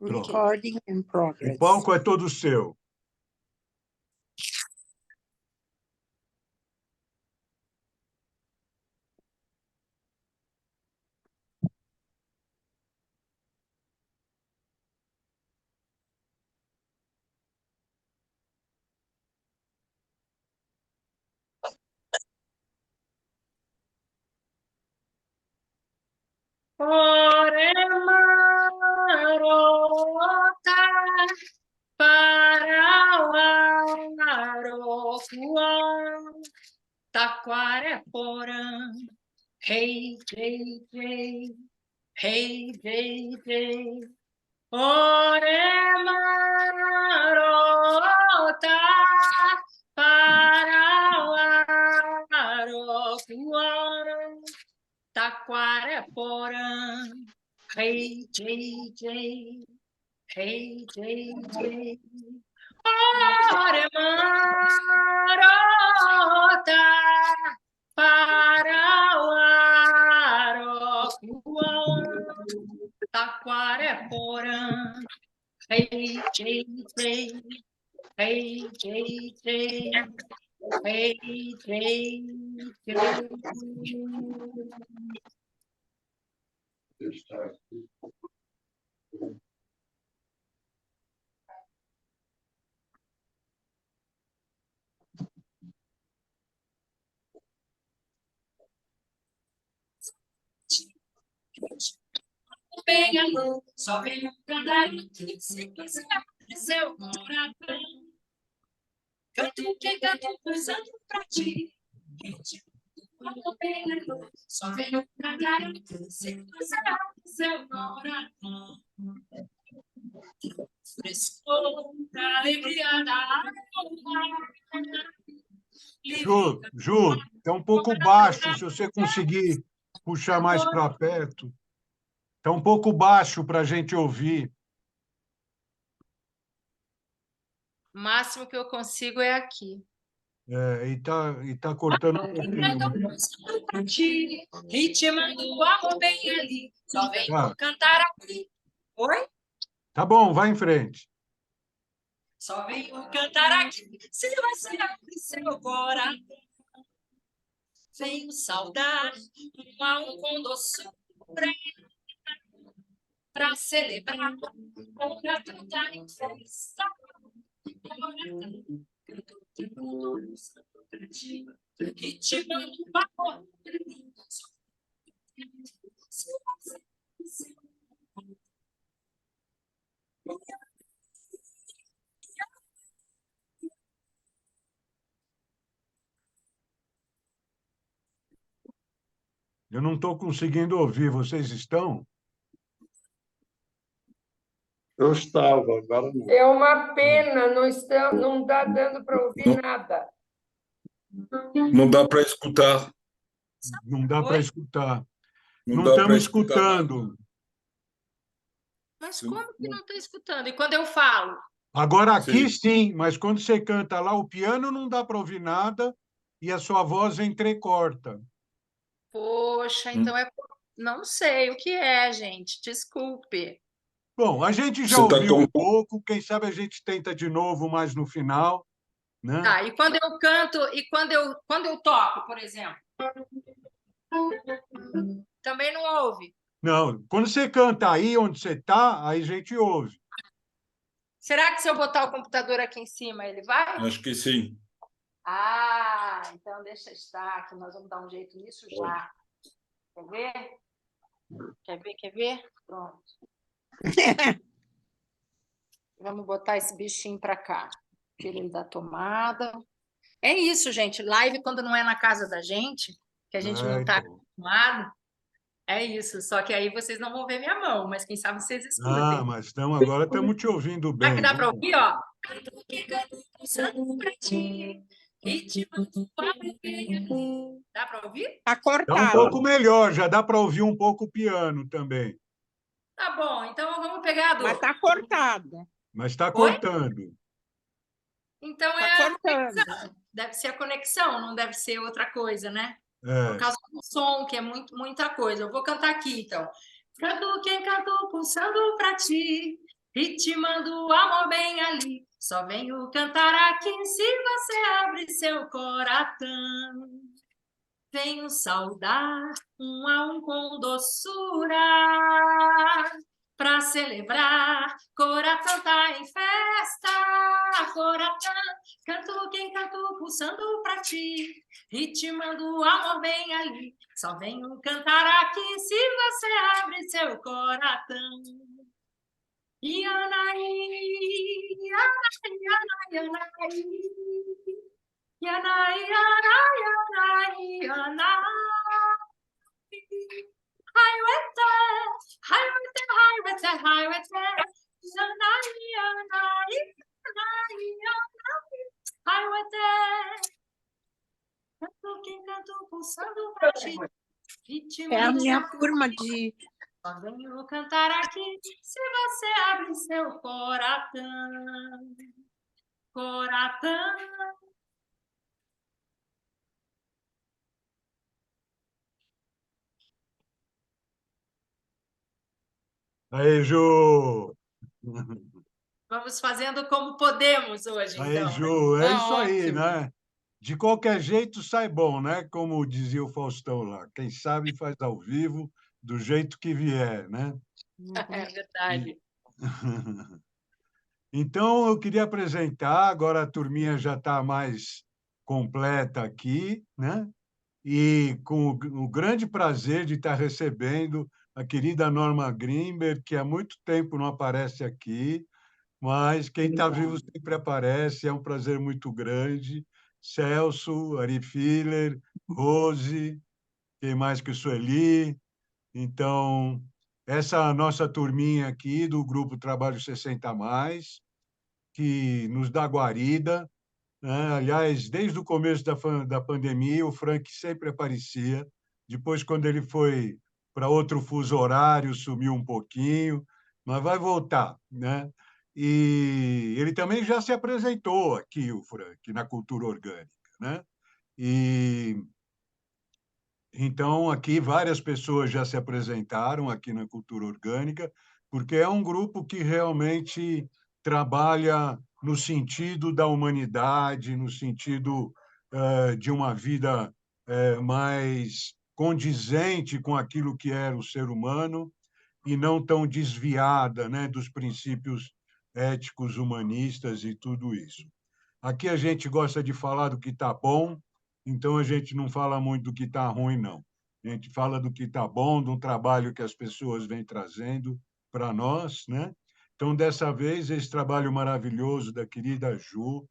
Pronto. Recording in O progress. palco é todo seu. Ore marota Parauarofuã, Taquareporã, hey, hey, hey, hey, hey, hey. Ore marota Parauarofuã, Taquareporã, hey, hey, hey, hey, hey, hey. Ore marota Parauarofuã, Taquareporã, hey, hey, hey, hey, hey, hey, hey, hey, hey. Bem a luz, só vem um candarinho que se quiser seu coração. Canto que canto cruzando pra ti. Bem a luz, só vem um candarinho que se quiser seu coração. Frescor da alegria da alma. Ju, está um pouco baixo, se você conseguir puxar mais para perto. Está um pouco baixo para a gente ouvir. O máximo que eu consigo é aqui. E tá cortando um pouquinho. Ritmando o amor bem ali. Só vem cantar aqui. Oi? Tá bom, vai em frente. Só venho cantar aqui, se você abre seu coração. Venho saudar com doçura, pra celebrar pra cantar em festa. E te mando um amor. Eu não estou conseguindo ouvir. Vocês estão? Eu estava, agora não. É uma pena, não está dando para ouvir nada. Não dá para escutar. Não dá para escutar. Não dá para estamos escutar nada. escutando. Mas como que não está escutando? E quando eu falo? Agora aqui sim, mas quando você canta lá o piano não dá para ouvir nada e a sua voz entrecorta. Poxa, então é... Não sei o que é, gente. Desculpe. Bom, a gente já Você tá ouviu com... um pouco, quem sabe a gente tenta de novo mais no final, né? Tá, e quando eu canto, e quando eu toco, por exemplo? Também não ouve? Não, quando você canta aí onde você está, aí a gente ouve. Será que se eu botar o computador aqui em cima, ele vai? Acho que sim. Ah, então deixa estar, que nós vamos dar um jeito nisso já. Quer ver? Quer ver? Quer ver? Pronto. Vamos botar esse bichinho para cá. Tira ele da tomada. É isso, gente. Live, quando não é na casa da gente, que a gente não está acostumado, é isso. Só que aí vocês não vão ver minha mão, mas quem sabe vocês escutem. Ah, mas agora estamos te ouvindo bem. Será que dá para Vamos ouvir, ó? Dá para ouvir? Está Está um cortado. pouco melhor, já dá para ouvir um pouco o piano também. Tá bom, então vamos pegar do... Mas está cortado. Mas está cortando. Então Está é a cortando. conexão. Deve ser a conexão, não deve ser outra coisa, né? É. Por causa do som, que é muita coisa. Eu vou cantar aqui, então. Canto quem cantou pulsando pra ti, ritmando o amor bem ali. Só venho cantar aqui se você abre seu coração. Venho saudar um a um com doçura, pra celebrar. Coração tá em festa, coração, canto quem canto pulsando pra ti, ritmando o amor bem ali. Só venho cantar aqui se você abre seu coração. Yanai, yanai, yanai, yanai, yanai, yanai, yanai. Highway, highway, highway, highway, yanai, yanai, yanai, yanai. Highway, canto quem canto pulsando pra ti. É a minha turma de... Só venho cantar aqui se você abre seu coração. Coração. Aí, Ju! Vamos fazendo como podemos hoje, Aí, então. Ju, é Tá isso aí, ótimo. né? De qualquer jeito sai bom, né? Como dizia o Faustão lá, quem sabe faz ao vivo, do jeito que vier, né? É verdade. Então, eu queria apresentar, agora a turminha já está mais completa aqui, né? E com o grande prazer de estar recebendo a querida Norma Grimberg, que há muito tempo não aparece aqui, mas quem está vivo sempre aparece, é um prazer muito grande. Celso, Ari Filler, Rose, quem mais que Sueli. Então, essa nossa turminha aqui do Grupo Trabalho 60+, que nos dá guarida, né? Aliás, desde o começo da pandemia, o Frank sempre aparecia. Depois, quando ele foi para outro fuso horário, sumiu um pouquinho, mas vai voltar, né? E ele também já se apresentou aqui, o Frank, na Cultura Orgânica, né? E então aqui várias pessoas já se apresentaram aqui na Cultura Orgânica, porque é um grupo que realmente trabalha no sentido da humanidade, no sentido de uma vida mais condizente com aquilo que era o ser humano e não tão desviada, né, dos princípios éticos, humanistas e tudo isso. Aqui a gente gosta de falar do que está bom, então a gente não fala muito do que está ruim, não. A gente fala do que está bom, do trabalho que as pessoas vêm trazendo para nós, né? Então, dessa vez, esse trabalho maravilhoso da querida Ju,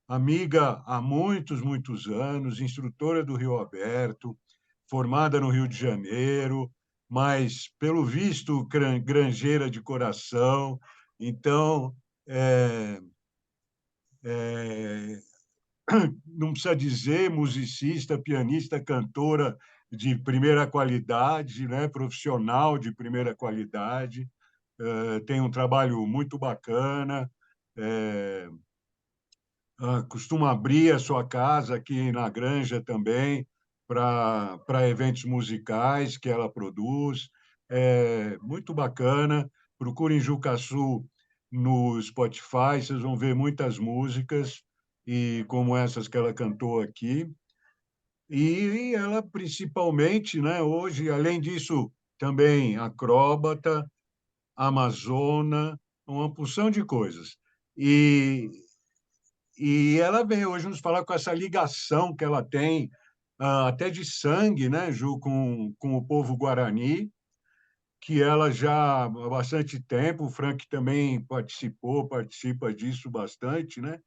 amiga há muitos, muitos anos, instrutora do Rio Aberto, formada no Rio de Janeiro, mas, pelo visto, granjeira de coração. Então, não precisa dizer, musicista, pianista, cantora de primeira qualidade, né? Profissional de primeira qualidade, tem um trabalho muito bacana, costuma abrir a sua casa aqui na Granja também para eventos musicais que ela produz. É muito bacana. Procurem Jucaçu no Spotify, vocês vão ver muitas músicas e como essas que ela cantou aqui. E ela principalmente, né, hoje, além disso, também acróbata, amazona, uma porção de coisas. E ela veio hoje nos falar com essa ligação que ela tem, até de sangue, né, Ju, com o povo guarani, que ela já há bastante tempo, o Frank também participa disso bastante, né?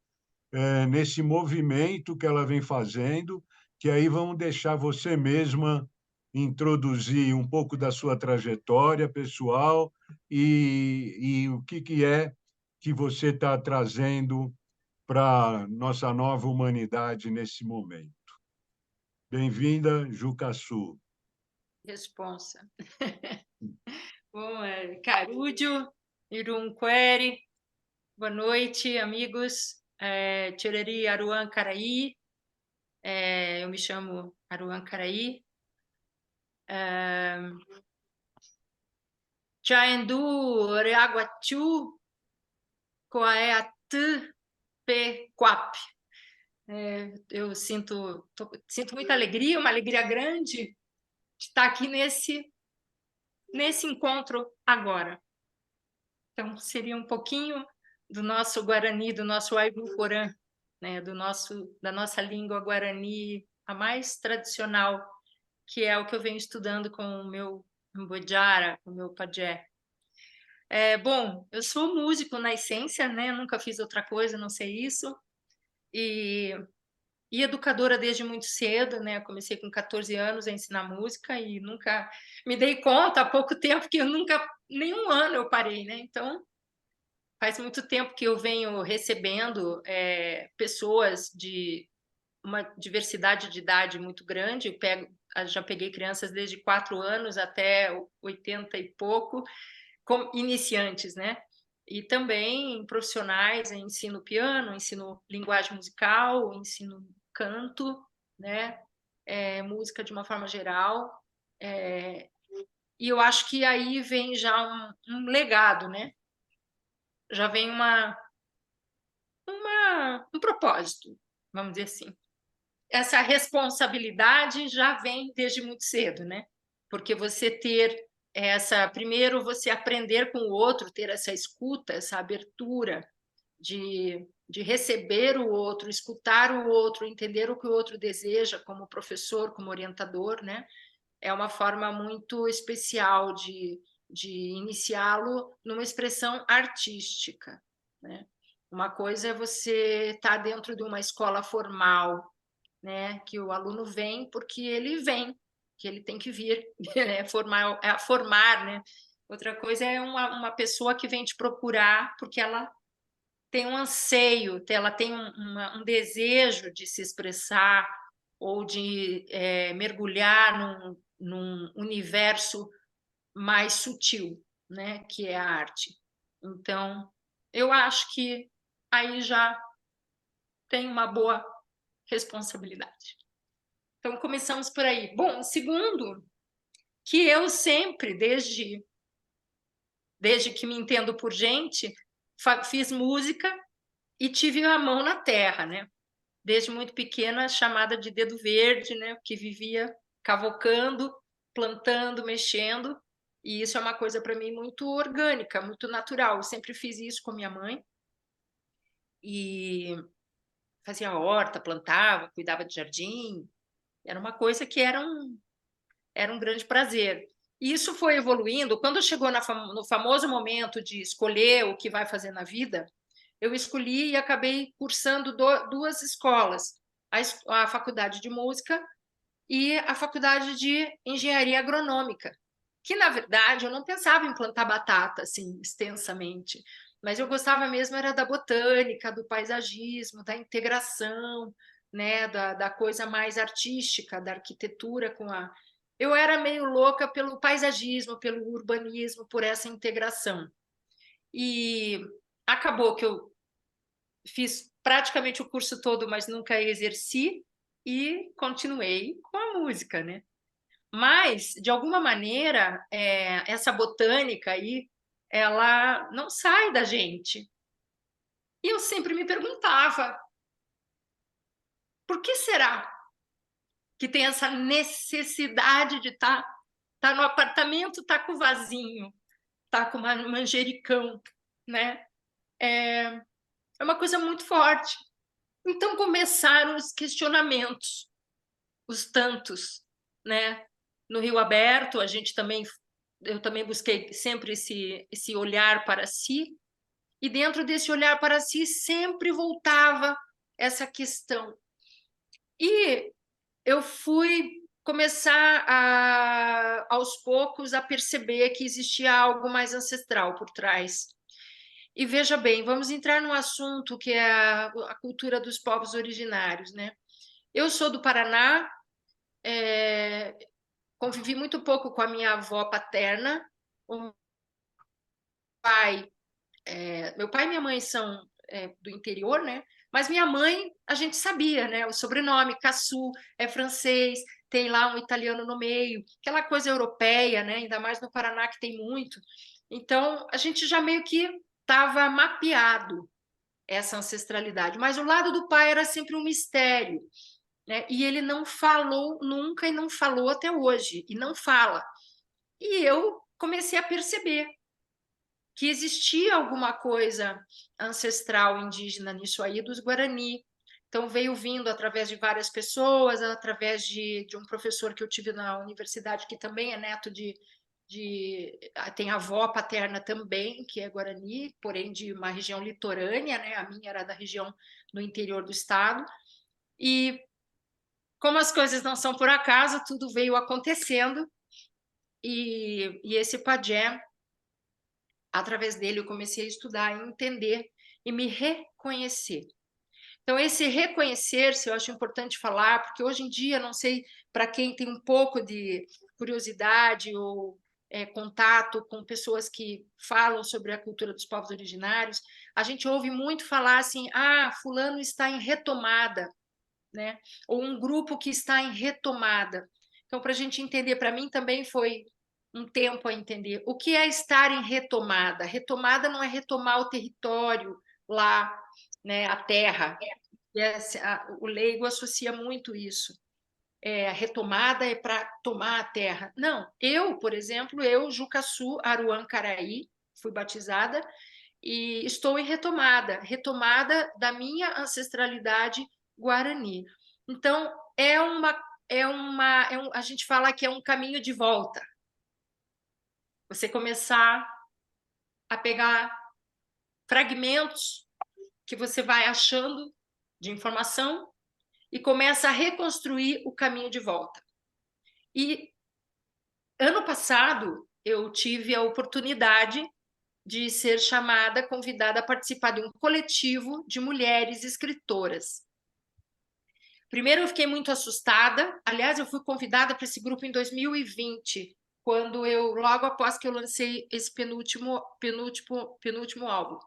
Nesse movimento que ela vem fazendo, que aí vamos deixar você mesma introduzir um pouco da sua trajetória pessoal e o que é que você está trazendo para nossa nova humanidade nesse momento. Bem-vinda, Jucaçu. Responsa. Bom, Carúdio, Irunqueri, boa noite, amigos. Tireri Aruan Caraí, eu me chamo Aruan Caraí. Chaendu Reaguachu, Coatepequap. Eu sinto muita alegria, uma alegria grande de estar aqui nesse encontro agora. Então, seria um pouquinho do nosso Guarani, do nosso Aibuporã, né? Da nossa língua Guarani, a mais tradicional, que é o que eu venho estudando com o meu Mbojara, com o meu pajé. Bom, eu sou músico na essência, né? Nunca fiz outra coisa, não sei isso. E educadora desde muito cedo, né? Comecei com 14 anos a ensinar música e nunca me dei conta, há pouco tempo, que eu nunca, nenhum ano eu parei, né? Então, faz muito tempo que eu venho recebendo pessoas de uma diversidade de idade muito grande. Já peguei crianças desde 4 anos até 80 e pouco, como iniciantes, né? E também profissionais, ensino piano, ensino linguagem musical, ensino canto, né? Música de uma forma geral. E eu acho que aí vem já um legado, né? Já vem um propósito, vamos dizer assim. Essa responsabilidade já vem desde muito cedo, né? Porque você ter primeiro você aprender com o outro, ter essa escuta, essa abertura de receber o outro, escutar o outro, entender o que o outro deseja como professor, como orientador, né? É uma forma muito especial de iniciá-lo numa expressão artística, né? Uma coisa é você estar dentro de uma escola formal, né? Que o aluno vem porque ele vem, que ele tem que vir, né? Formar, né? Outra coisa é uma pessoa que vem te procurar porque ela tem um anseio, ela tem um desejo de se expressar ou de mergulhar num universo mais sutil, né? Que é a arte. Então, eu acho que aí já tem uma boa responsabilidade. Então, começamos por aí. Bom, segundo, que eu sempre, desde que me entendo por gente, fiz música e tive a mão na terra, né? Desde muito pequena, chamada de dedo verde, né? Que vivia cavocando, plantando, mexendo. E isso é uma coisa para mim muito orgânica, muito natural. Eu sempre fiz isso com minha mãe. E fazia horta, plantava, cuidava de jardim. Era uma coisa que era um grande prazer. E isso foi evoluindo. Quando chegou no famoso momento de escolher o que vai fazer na vida, eu escolhi e acabei cursando 2 escolas, a Faculdade de Música e a Faculdade de Engenharia Agronômica, que, na verdade, eu não pensava em plantar batata, assim, extensamente, mas eu gostava mesmo era da botânica, do paisagismo, da integração, né, da coisa mais artística, da arquitetura com a... Eu era meio louca pelo paisagismo, pelo urbanismo, por essa integração. E acabou que eu fiz praticamente o curso todo, mas nunca exerci, e continuei com a música, né? Mas, de alguma maneira, essa botânica aí, ela não sai da gente. E eu sempre me perguntava, por que será que tem essa necessidade de estar no apartamento, tá com o vasinho, tá com uma manjericão, né? É uma coisa muito forte. Então começaram os questionamentos, os tantos, né? No Rio Aberto, eu também busquei sempre esse olhar para si, e dentro desse olhar para si sempre voltava essa questão. E eu fui começar aos poucos a perceber que existia algo mais ancestral por trás. E veja bem, vamos entrar num assunto que é a cultura dos povos originários, né? Eu sou do Paraná, convivi muito pouco com a minha avó paterna. Meu pai e minha mãe são do interior, né? Mas minha mãe, a gente sabia, né? O sobrenome, Caçu, é francês, tem lá um italiano no meio, aquela coisa europeia, né? Ainda mais no Paraná, que tem muito. Então, a gente já meio que estava mapeado essa ancestralidade, mas o lado do pai era sempre um mistério, né? E ele não falou nunca e não falou até hoje, e não fala. E eu comecei a perceber que existia alguma coisa ancestral indígena nisso aí dos Guarani. Então, veio vindo através de várias pessoas, através de um professor que eu tive na universidade, que também é neto tem avó paterna também, que é Guarani, porém de uma região litorânea, né? A minha era da região do interior do estado. E como as coisas não são por acaso, tudo veio acontecendo. E esse pajé, através dele, eu comecei a estudar e entender e me reconhecer. Então, esse reconhecer-se, eu acho importante falar, porque hoje em dia, não sei, para quem tem um pouco de curiosidade ou contato com pessoas que falam sobre a cultura dos povos originários, a gente ouve muito falar assim, fulano está em retomada, né? Ou um grupo que está em retomada. Então, para a gente entender, para mim também foi um tempo a entender o que é estar em retomada. Retomada não é retomar o território lá, né, a terra. O leigo associa muito isso. A retomada é para tomar a terra. Não, por exemplo, Jucaçu, Aruan, Caraí, fui batizada e estou em retomada, retomada da minha ancestralidade guarani. Então, a gente fala que é um caminho de volta. Você começar a pegar fragmentos que você vai achando de informação e começa a reconstruir o caminho de volta. E ano passado eu tive a oportunidade de ser convidada a participar de um coletivo de mulheres escritoras. Primeiro eu fiquei muito assustada, aliás, eu fui convidada para esse grupo em 2020, logo após que eu lancei esse penúltimo álbum.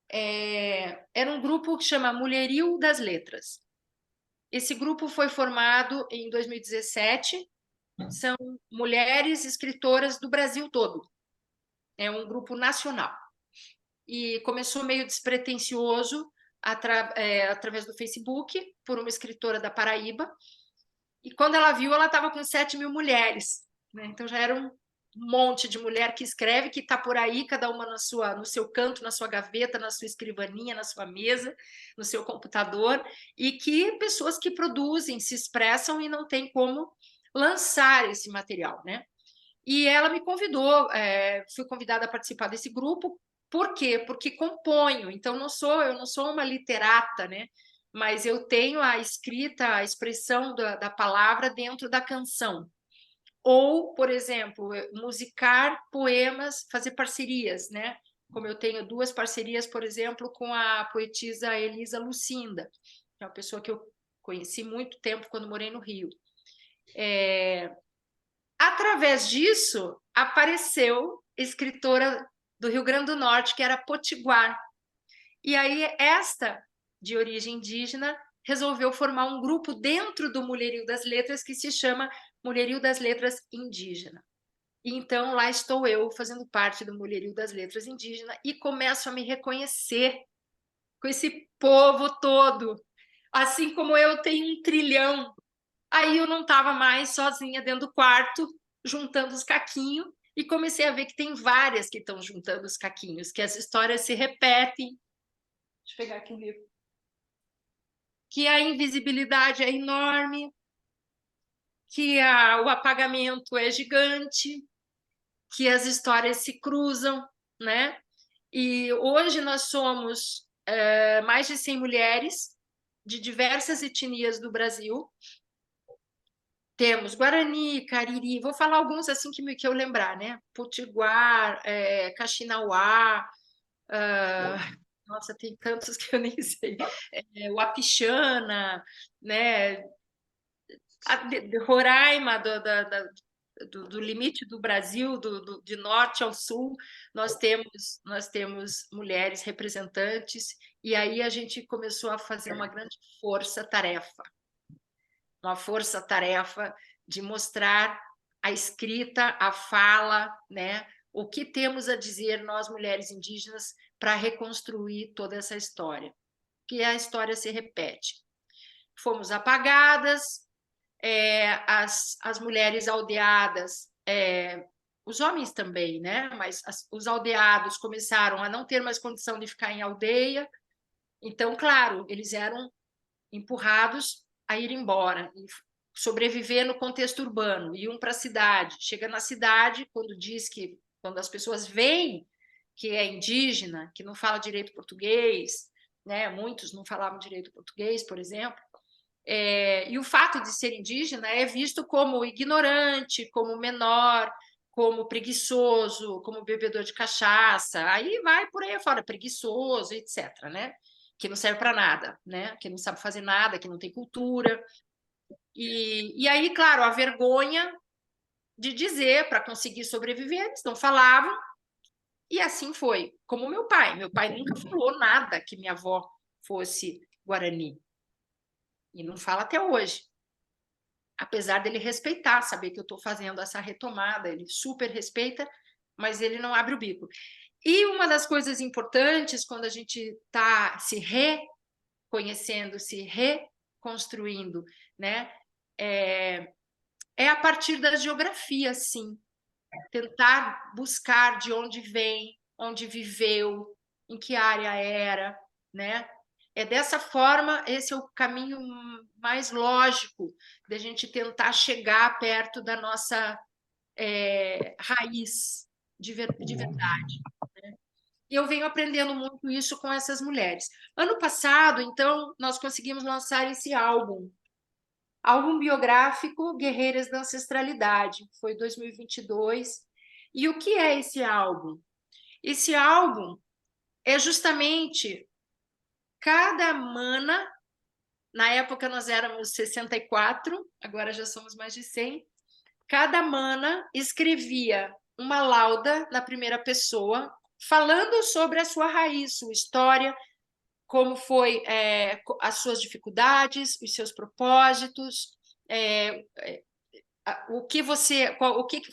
Era um grupo que chama Mulherio das Letras. Esse grupo foi formado em 2017, são mulheres escritoras do Brasil todo. É um grupo nacional. E começou meio despretensioso, através do Facebook, por uma escritora da Paraíba. E quando ela viu, ela estava com 7.000 mulheres. Né? Então já era um monte de mulher que escreve, que está por aí, cada uma no seu canto, na sua gaveta, na sua escrivaninha, na sua mesa, no seu computador, e que pessoas que produzem, se expressam e não tem como lançar esse material, né? E ela me convidou, fui convidada a participar desse grupo. Por quê? Porque componho, então eu não sou uma literata, né? Mas eu tenho a escrita, a expressão da palavra dentro da canção. Ou, por exemplo, musicar poemas, fazer parcerias, né? Como eu tenho 2 parcerias, por exemplo, com a poetisa Elisa Lucinda, que é uma pessoa que eu conheci muito tempo quando morei no Rio. Através disso, apareceu escritora do Rio Grande do Norte, que era potiguar. E aí, esta, de origem indígena, resolveu formar um grupo dentro do Mulherio das Letras, que se chama Mulherio das Letras Indígena. E então, lá estou eu, fazendo parte do Mulherio das Letras Indígena, e começo a me reconhecer com esse povo todo. Assim como eu tenho 1 trilhão. Aí eu não estava mais sozinha dentro do quarto, juntando os caquinhos, e comecei a ver que tem várias que estão juntando os caquinhos, que as histórias se repetem. Deixa eu pegar aqui um livro. Que a invisibilidade é enorme, que o apagamento é gigante, que as histórias se cruzam, né? E hoje nós somos mais de 100 mulheres de diversas etnias do Brasil. Temos Guarani, Cariri, vou falar alguns assim que eu lembrar, né? Potiguar, Kaxinauá, nossa, tem tantos que eu nem sei. Wapixana, né? Roraima, do limite do Brasil, de norte ao sul, nós temos mulheres representantes, e aí a gente começou a fazer uma grande força-tarefa. Uma força-tarefa de mostrar a escrita, a fala, né? O que temos a dizer nós, mulheres indígenas, para reconstruir toda essa história, que a história se repete. Fomos apagadas, as mulheres aldeadas, os homens também, né? Mas os aldeados começaram a não ter mais condição de ficar em aldeia, então, claro, eles eram empurrados a ir embora, e sobreviver no contexto urbano, iam para a cidade. Chega na cidade, quando as pessoas veem que é indígena, que não fala direito português, né? Muitos não falavam direito português, por exemplo, e o fato de ser indígena é visto como ignorante, como menor, como preguiçoso, como bebedor de cachaça, aí vai por aí fora, preguiçoso, etc., né? Que não serve para nada, né? Que não sabe fazer nada, que não tem cultura. E aí, claro, a vergonha de dizer para conseguir sobreviver, eles não falavam, e assim foi. Como meu pai nunca falou nada que minha avó fosse Guarani, e não fala até hoje. Apesar dele respeitar, saber que eu estou fazendo essa retomada, ele super respeita, mas ele não abre o bico. E uma das coisas importantes quando a gente está se reconhecendo, se reconstruindo, né, é a partir da geografia, sim. Tentar buscar de onde vem, onde viveu, em que área era, né? É dessa forma, esse é o caminho mais lógico da gente tentar chegar perto da nossa raiz de verdade. Né? E eu venho aprendendo muito isso com essas mulheres. Ano passado, então, nós conseguimos lançar esse álbum biográfico Guerreiras da Ancestralidade, foi 2022. E o que é esse álbum? Esse álbum é justamente cada mana, na época nós éramos 64, agora já somos mais de 100, cada mana escrevia uma lauda na primeira pessoa, falando sobre a sua raiz, sua história, como foi as suas dificuldades, os seus propósitos, o que você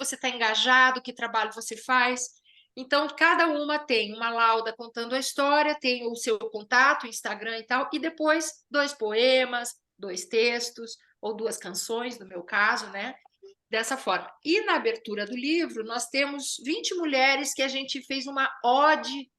está engajado, que trabalho você faz. Então, cada uma tem uma lauda contando a história, tem o seu contato, Instagram e tal, e depois 2 poemas, 2 textos, ou 2 canções, no meu caso, né? Dessa forma. E na abertura do livro, nós temos 20 mulheres que a gente fez uma ode,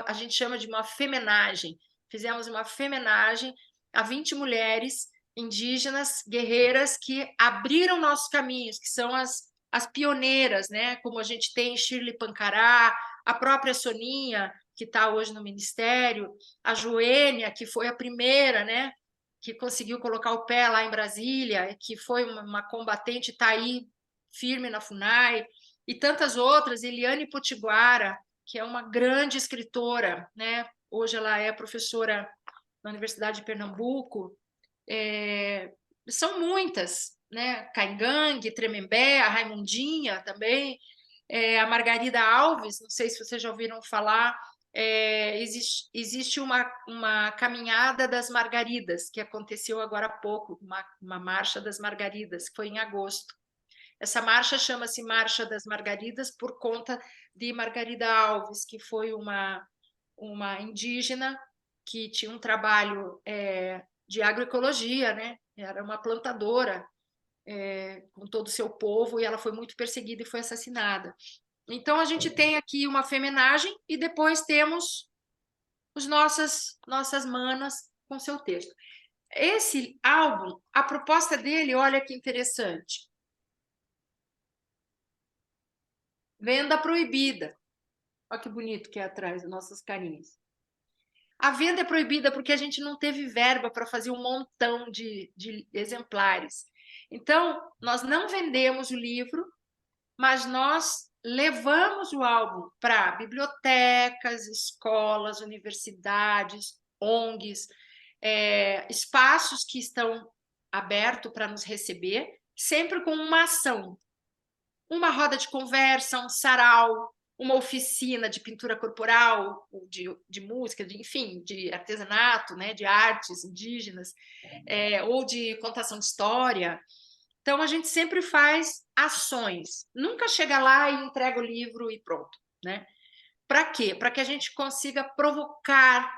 a gente chama de uma femenagem. Fizemos uma femenagem a 20 mulheres indígenas, guerreiras, que abriram nossos caminhos, que são as pioneiras, né? Como a gente tem Shirley Pancará, a própria Soninha, que está hoje no Ministério, a Joênia, que foi a primeira, né? Que conseguiu colocar o pé lá em Brasília, que foi uma combatente, está aí firme na FUNAI, e tantas outras, Eliane Potiguara, que é uma grande escritora, né? Hoje ela é professora na Universidade de Pernambuco. São muitas, né? Caingangue, Tremembé, a Raimundinha também, a Margarida Alves, não sei se vocês já ouviram falar, existe uma caminhada das Margaridas, que aconteceu agora há pouco, uma marcha das Margaridas, que foi em agosto. Essa marcha chama-se Marcha das Margaridas por conta de Margarida Alves, que foi uma indígena que tinha um trabalho de agroecologia, né? Era uma plantadora com todo o seu povo, e ela foi muito perseguida e foi assassinada. Então, a gente tem aqui uma femenagem e depois temos as nossas manas com seu texto. Esse álbum, a proposta dele, olha que interessante. Venda proibida. Olha que bonito que é atrás das nossas carinhas. A venda é proibida porque a gente não teve verba para fazer um montão de exemplares. Então, nós não vendemos o livro, mas nós levamos o álbum para bibliotecas, escolas, universidades, ONGs, espaços que estão abertos para nos receber, sempre com uma ação. Uma roda de conversa, um sarau, uma oficina de pintura corporal, de música, enfim, de artesanato, né, de artes indígenas, ou de contação de história. Então, a gente sempre faz ações. Nunca chega lá e entrega o livro e pronto, né? Para quê? Para que a gente consiga provocar.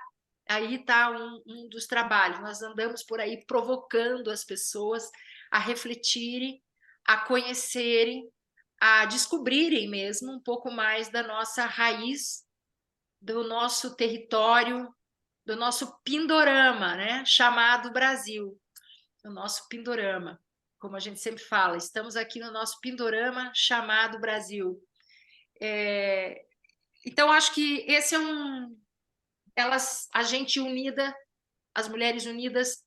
Aí está um dos trabalhos. Nós andamos por aí provocando as pessoas a refletirem, a conhecerem, a descobrirem mesmo um pouco mais da nossa raiz, do nosso território, do nosso Pindorama, né? Chamado Brasil. O nosso Pindorama, como a gente sempre fala, estamos aqui no nosso Pindorama chamado Brasil. Então, acho que esse é a gente unida, as mulheres unidas,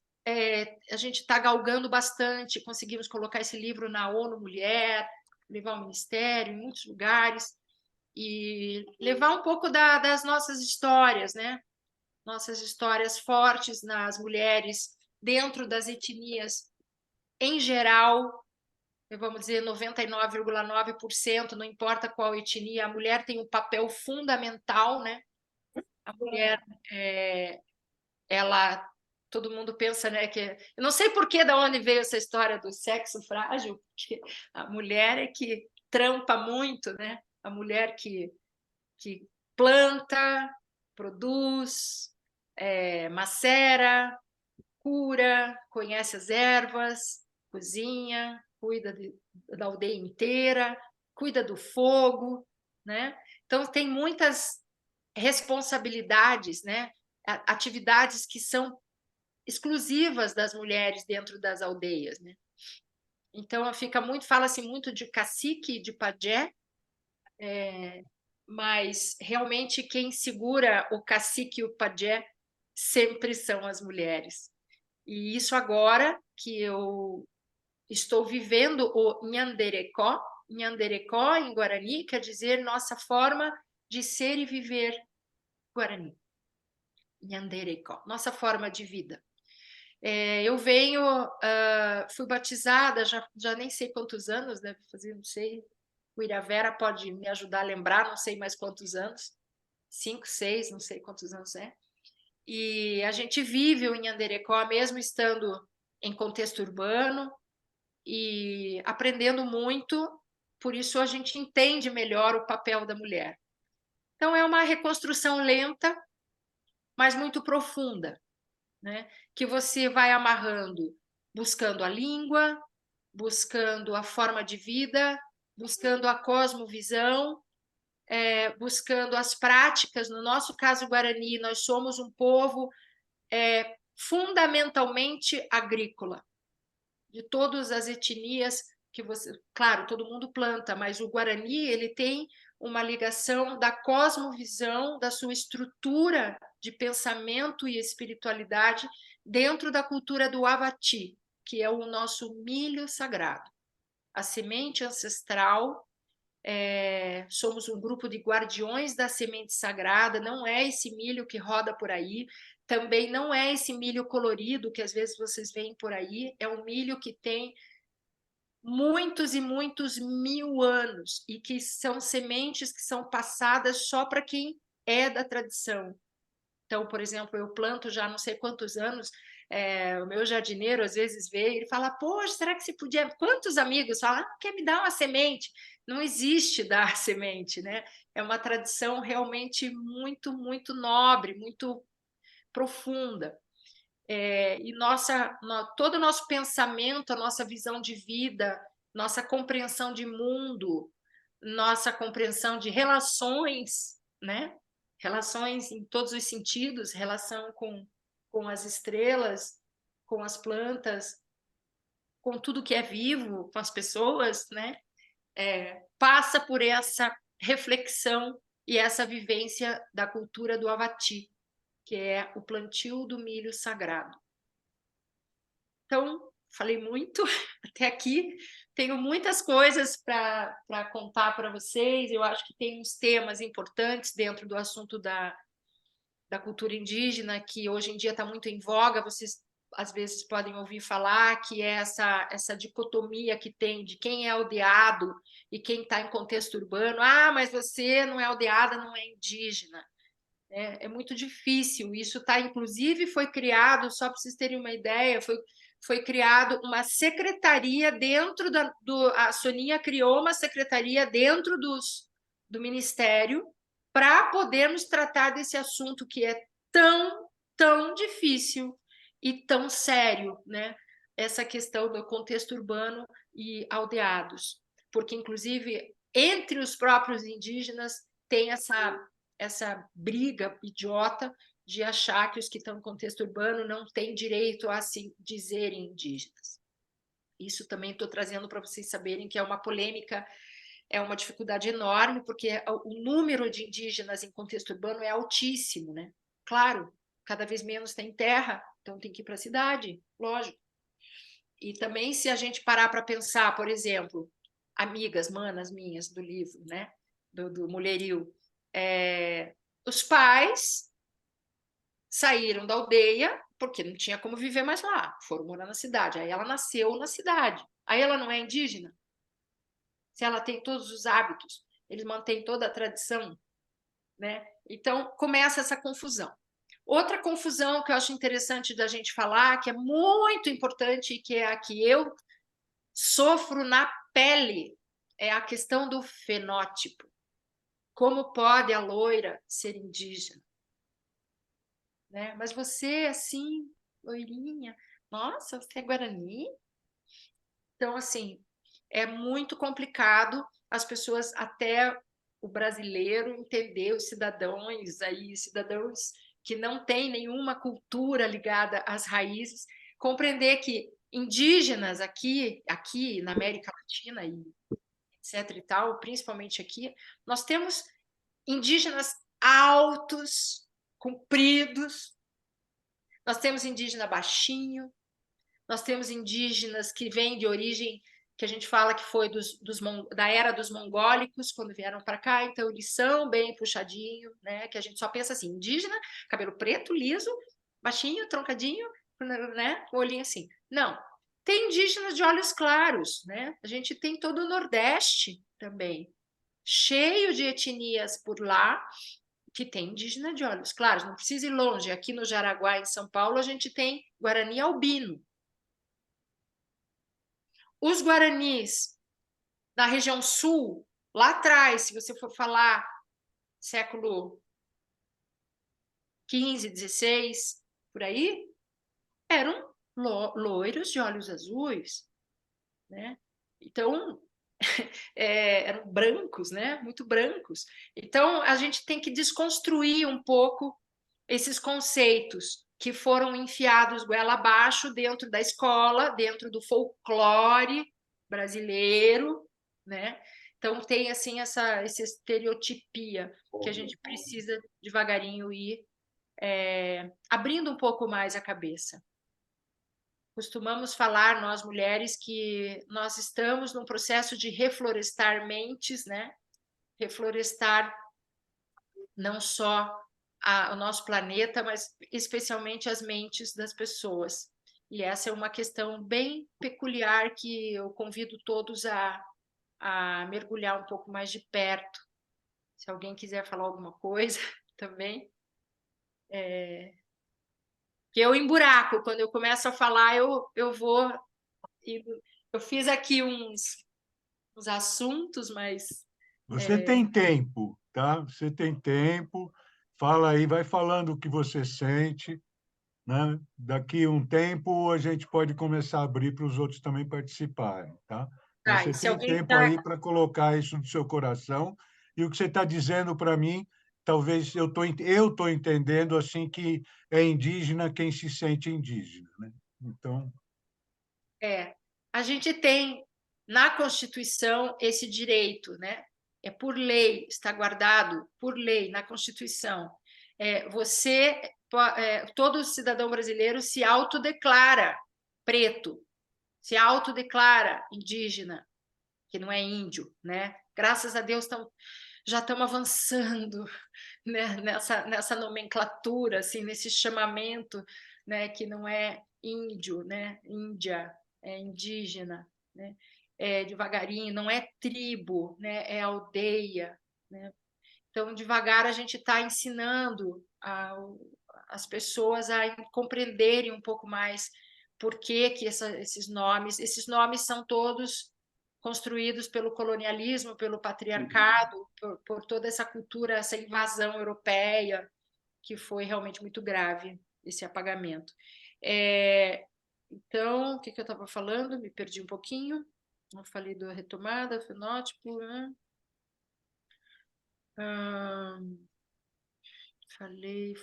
a gente está galgando bastante, conseguimos colocar esse livro na ONU Mulher, levar ao Ministério, em muitos lugares, e levar um pouco das nossas histórias, né? Nossas histórias fortes nas mulheres, dentro das etnias em geral, vamos dizer 99,9%, não importa qual etnia, a mulher tem um papel fundamental, né? A mulher, ela, todo mundo pensa, né, que eu não sei por que da onde veio essa história do sexo frágil, porque a mulher é que trampa muito, né? A mulher que planta, produz, macera, cura, conhece as ervas, cozinha, cuida da aldeia inteira, cuida do fogo, né? Então tem muitas responsabilidades, né? Atividades que são exclusivas das mulheres dentro das aldeias, né? Então fala-se muito de cacique, de pajé, mas realmente quem segura o cacique e o pajé sempre são as mulheres. E isso agora que eu estou vivendo o Nhanderecó. Nhanderecó, em Guarani, quer dizer nossa forma de ser e viver Guarani. Nhanderecó, nossa forma de vida. Eu fui batizada, já nem sei quantos anos, deve fazer, não sei, o Iravera pode me ajudar a lembrar, não sei mais quantos anos, 5, 6, não sei quantos anos é. E a gente vive o Nhanderecó, mesmo estando em contexto urbano e aprendendo muito, por isso a gente entende melhor o papel da mulher. Então, é uma reconstrução lenta, mas muito profunda, né? Que você vai amarrando, buscando a língua, buscando a forma de vida, buscando a cosmovisão, buscando as práticas. No nosso caso, Guarani, nós somos um povo fundamentalmente agrícola, de todas as etnias que você... Claro, todo mundo planta, mas o Guarani ele tem uma ligação da cosmovisão, da sua estrutura de pensamento e espiritualidade dentro da cultura do Avati, que é o nosso milho sagrado. A semente ancestral, somos um grupo de guardiões da semente sagrada, não é esse milho que roda por aí, também não é esse milho colorido que às vezes vocês veem por aí, é um milho que tem muitos e muitos mil anos e que são sementes que são passadas só para quem é da tradição. Então, por exemplo, eu planto já não sei quantos anos, o meu jardineiro às vezes vê e ele fala, poxa, será que se podia... Quantos amigos falam, quer me dar uma semente? Não existe dar semente, né? É uma tradição realmente muito, muito nobre, muito profunda. E todo o nosso pensamento, a nossa visão de vida, nossa compreensão de mundo, nossa compreensão de relações, né? Relações em todos os sentidos, relação com as estrelas, com as plantas, com tudo que é vivo, com as pessoas, né? Passa por essa reflexão e essa vivência da cultura do Avati, que é o plantio do milho sagrado. Então, falei muito até aqui, tenho muitas coisas para contar para vocês, eu acho que tem uns temas importantes dentro do assunto da cultura indígena, que hoje em dia está muito em voga, vocês às vezes podem ouvir falar, que é essa dicotomia que tem de quem é aldeado e quem está em contexto urbano. Mas você não é aldeada, não é indígena. É muito difícil, isso inclusive foi criado, só para vocês terem uma ideia, foi criado uma secretaria dentro a Soninha criou uma secretaria dentro do Ministério para podermos tratar desse assunto que é tão, tão difícil e tão sério, né? Essa questão do contexto urbano e aldeados. Porque, inclusive, entre os próprios indígenas tem essa briga idiota de achar que os que estão no contexto urbano não têm direito a se dizerem indígenas. Isso também estou trazendo para vocês saberem que é uma polêmica, é uma dificuldade enorme, porque o número de indígenas em contexto urbano é altíssimo, né? Claro, cada vez menos tem terra, então tem que ir para a cidade, lógico. E também, se a gente parar para pensar, por exemplo, amigas, manas minhas do livro, né? Do Mulherio, os pais saíram da aldeia porque não tinha como viver mais lá, foram morar na cidade. Aí ela nasceu na cidade. Aí ela não é indígena? Se ela tem todos os hábitos, eles mantêm toda a tradição, né? Então, começa essa confusão. Outra confusão que eu acho interessante da gente falar, que é muito importante e que é a que eu sofro na pele, é a questão do fenótipo. Como pode a loira ser indígena? Né? Mas você, assim, loirinha, nossa, você é Guarani? Então, assim, é muito complicado as pessoas, até o brasileiro, entender os cidadãos que não têm nenhuma cultura ligada às raízes, compreender que indígenas aqui na América Latina e etc e tal, principalmente aqui, nós temos indígenas altos, compridos, nós temos indígena baixinho, nós temos indígenas que vêm de origem que a gente fala que foi da era dos mongólicos, quando vieram para cá, então eles são bem puxadinhos, né? Que a gente só pensa assim, indígena, cabelo preto, liso, baixinho, troncadinho, né? O olhinho assim. Não, tem indígenas de olhos claros, né? A gente tem todo o Nordeste também, cheio de etnias por lá, que tem indígena de olhos claros, não precisa ir longe. Aqui no Jaraguá, em São Paulo, a gente tem Guarani albino. Os Guaranis na região sul, lá atrás, se você for falar século XV, XVI, por aí, eram loiros de olhos azuis, né? Então, eram brancos, né? Muito brancos. Então, a gente tem que desconstruir um pouco esses conceitos que foram enfiados goela abaixo dentro da escola, dentro do folclore brasileiro, né? Então tem assim essa estereotipia que a gente precisa devagarinho ir abrindo um pouco mais a cabeça. Costumamos falar, nós mulheres, que nós estamos num processo de reflorestar mentes, né? Reflorestar não só o nosso planeta, mas especialmente as mentes das pessoas. E essa é uma questão bem peculiar que eu convido todos a mergulhar um pouco mais de perto. Se alguém quiser falar alguma coisa também. Que eu emburaco, quando eu começo a falar, eu vou... Eu fiz aqui uns assuntos, mas... Você tem tempo, tá? Você tem tempo. Fala aí, vai falando o que você sente, né? Daqui a um tempo a gente pode começar a abrir para os outros também participarem, tá? Mas Tá, você e se tem alguém tempo aí para colocar isso no seu coração. E o que você está dizendo para mim, talvez eu tô entendendo assim que é indígena quem se sente indígena, né? Então, a gente tem na Constituição esse direito, né? É por lei, está guardado por lei na Constituição. Todo cidadão brasileiro se autodeclara preto, se autodeclara indígena, que não é índio, né? Graças a Deus já estamos avançando, né? nessa nomenclatura, assim, nesse chamamento, né? Que não é índio, né? Índia, é indígena, né? Devagarinho, não é tribo, né? É aldeia, né? Então, devagar, a gente está ensinando as pessoas a compreenderem um pouco mais por que esses nomes são todos construídos pelo colonialismo, pelo patriarcado, por toda essa cultura, essa invasão europeia, que foi realmente muito grave, esse apagamento. Então, o que eu estava falando? Me perdi um pouquinho. Eu falei da retomada, fenótipo, né? Falei.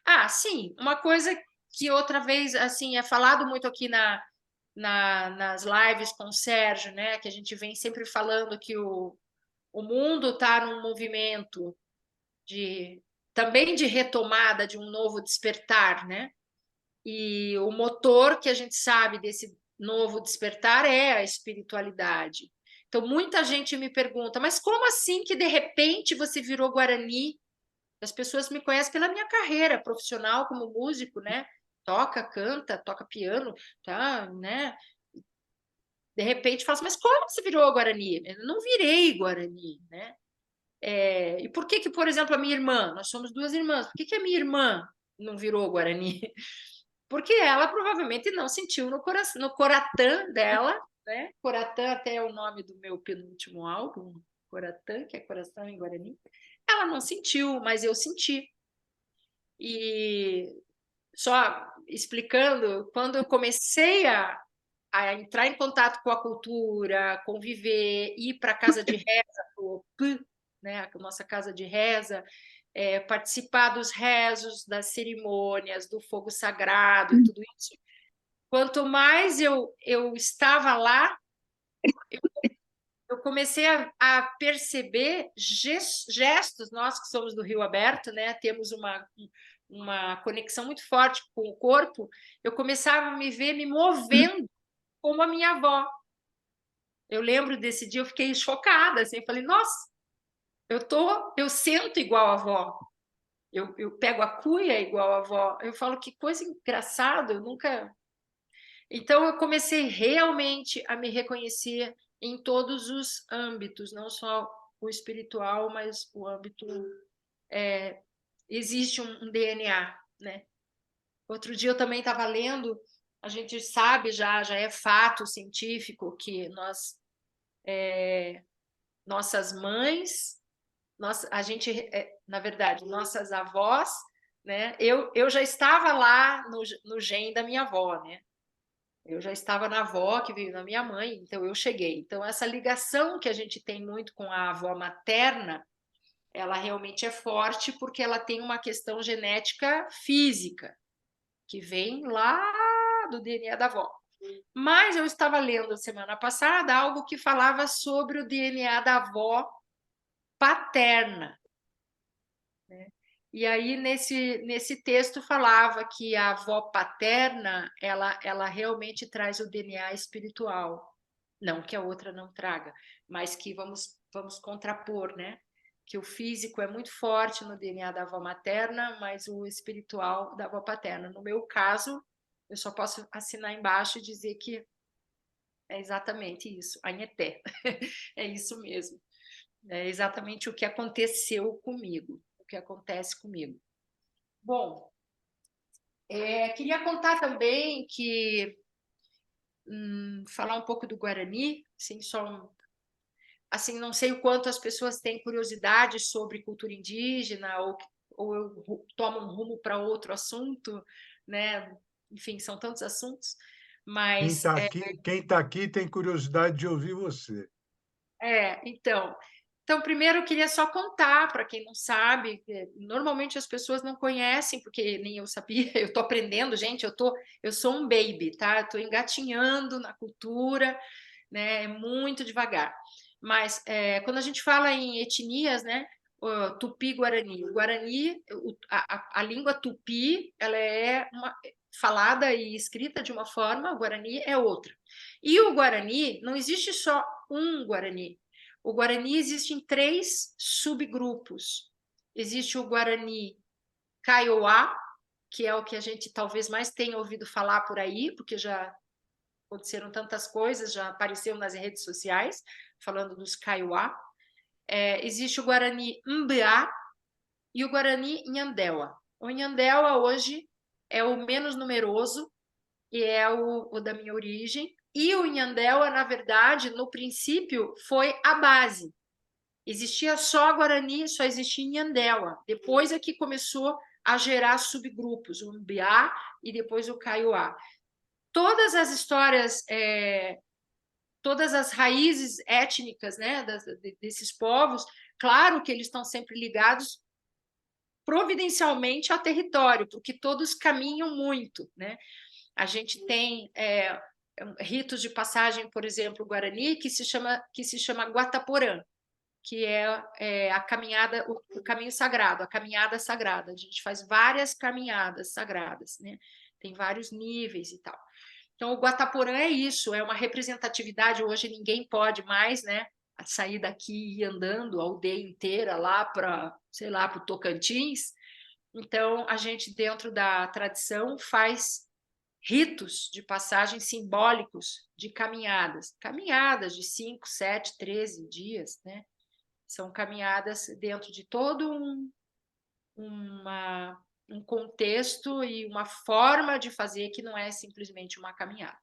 Ah, sim, uma coisa que outra vez, assim, é falado muito aqui nas lives com o Sérgio, né? Que a gente vem sempre falando que o mundo está num movimento também de retomada, de um novo despertar, né? E o motor que a gente sabe desse novo despertar é a espiritualidade. Então, muita gente me pergunta, mas como assim que de repente você virou Guarani? As pessoas me conhecem pela minha carreira profissional como músico, né? Toca, canta, toca piano, tá, né? De repente fala assim, mas como você virou Guarani? Eu não virei Guarani, né? E por que, por exemplo, a minha irmã, nós somos duas irmãs, por que a minha irmã não virou Guarani? Porque ela provavelmente não sentiu no coratã dela, né? Coratã até é o nome do meu penúltimo álbum, Coratã, que é coração em Guarani. Ela não sentiu, mas eu senti. E só explicando, quando eu comecei a entrar em contato com a cultura, conviver, ir para a casa de reza, né, a nossa casa de reza, participar dos rezos, das cerimônias, do fogo sagrado e tudo isso. Quanto mais eu estava lá, eu comecei a perceber gestos, nós que somos do Rio Aberto, né, temos uma conexão muito forte com o corpo, eu começava a me ver me movendo como a minha avó. Eu lembro desse dia, eu fiquei chocada, assim, eu falei, nossa, eu sento igual a avó, eu pego a cuia igual a avó, eu falo, que coisa engraçada, eu nunca... Então, eu comecei realmente a me reconhecer em todos os âmbitos, não só o espiritual, mas o âmbito... existe um DNA, né? Outro dia eu também estava lendo, a gente sabe já é fato científico que nossas mães, na verdade, nossas avós, né? Eu já estava lá no gene da minha avó, né? Eu já estava na avó que veio da minha mãe, então eu cheguei. Então essa ligação que a gente tem muito com a avó materna, ela realmente é forte porque ela tem uma questão genética física que vem lá do DNA da avó. Mas eu estava lendo semana passada algo que falava sobre o DNA da avó paterna, né? E aí nesse texto falava que a avó paterna ela realmente traz o DNA espiritual, não que a outra não traga, mas que vamos contrapor, né? Que o físico é muito forte no DNA da avó materna, mas o espiritual da avó paterna. No meu caso, eu só posso assinar embaixo e dizer que é exatamente isso, Anheté. É isso mesmo. É exatamente o que aconteceu comigo, o que acontece comigo. Bom, queria contar também que falar um pouco do Guarani, assim, não sei o quanto as pessoas têm curiosidade sobre cultura indígena ou eu tomo um rumo para outro assunto, né? Enfim, são tantos assuntos, mas Quem tá aqui tem curiosidade de ouvir você. Então, primeiro eu queria só contar, para quem não sabe, normalmente as pessoas não conhecem, porque nem eu sabia, eu estou aprendendo, gente, eu sou um baby, tá? Estou engatinhando na cultura, né? Muito devagar. Mas quando a gente fala em etnias, né? Tupi-Guarani. O Guarani, a língua tupi, ela é falada e escrita de uma forma, o Guarani é outra. E o Guarani, não existe só um Guarani. O Guarani existe em 3 subgrupos. Existe o Guarani Kaiowá, que é o que a gente talvez mais tenha ouvido falar por aí, porque já aconteceram tantas coisas, já apareceu nas redes sociais, falando dos Kaiowá. Existe o Guarani Mbeá e o Guarani Nhandewa. O Nhandewa hoje é o menos numeroso e é o da minha origem, E o Inhandeua, na verdade, no princípio, foi a base. Existia só Guarani, só existia Inhandeua. Depois é que começou a gerar subgrupos, o Mbiá e depois o Kaiowá. Todas as histórias, todas as raízes étnicas, né, desses povos, claro que eles estão sempre ligados providencialmente ao território, porque todos caminham muito, né? A gente tem ritos de passagem, por exemplo, o Guarani, que se chama Guataporã, que é a caminhada, o caminho sagrado, a caminhada sagrada. A gente faz várias caminhadas sagradas, né? Tem vários níveis e tal. Então, o Guataporã é isso, é uma representatividade. Hoje ninguém pode mais, né, sair daqui e ir andando a aldeia inteira lá para, sei lá, para o Tocantins. Então, a gente, dentro da tradição, faz ritos de passagem simbólicos de caminhadas de 5, 7, 13 dias, né? São caminhadas dentro de todo um contexto e uma forma de fazer que não é simplesmente uma caminhada.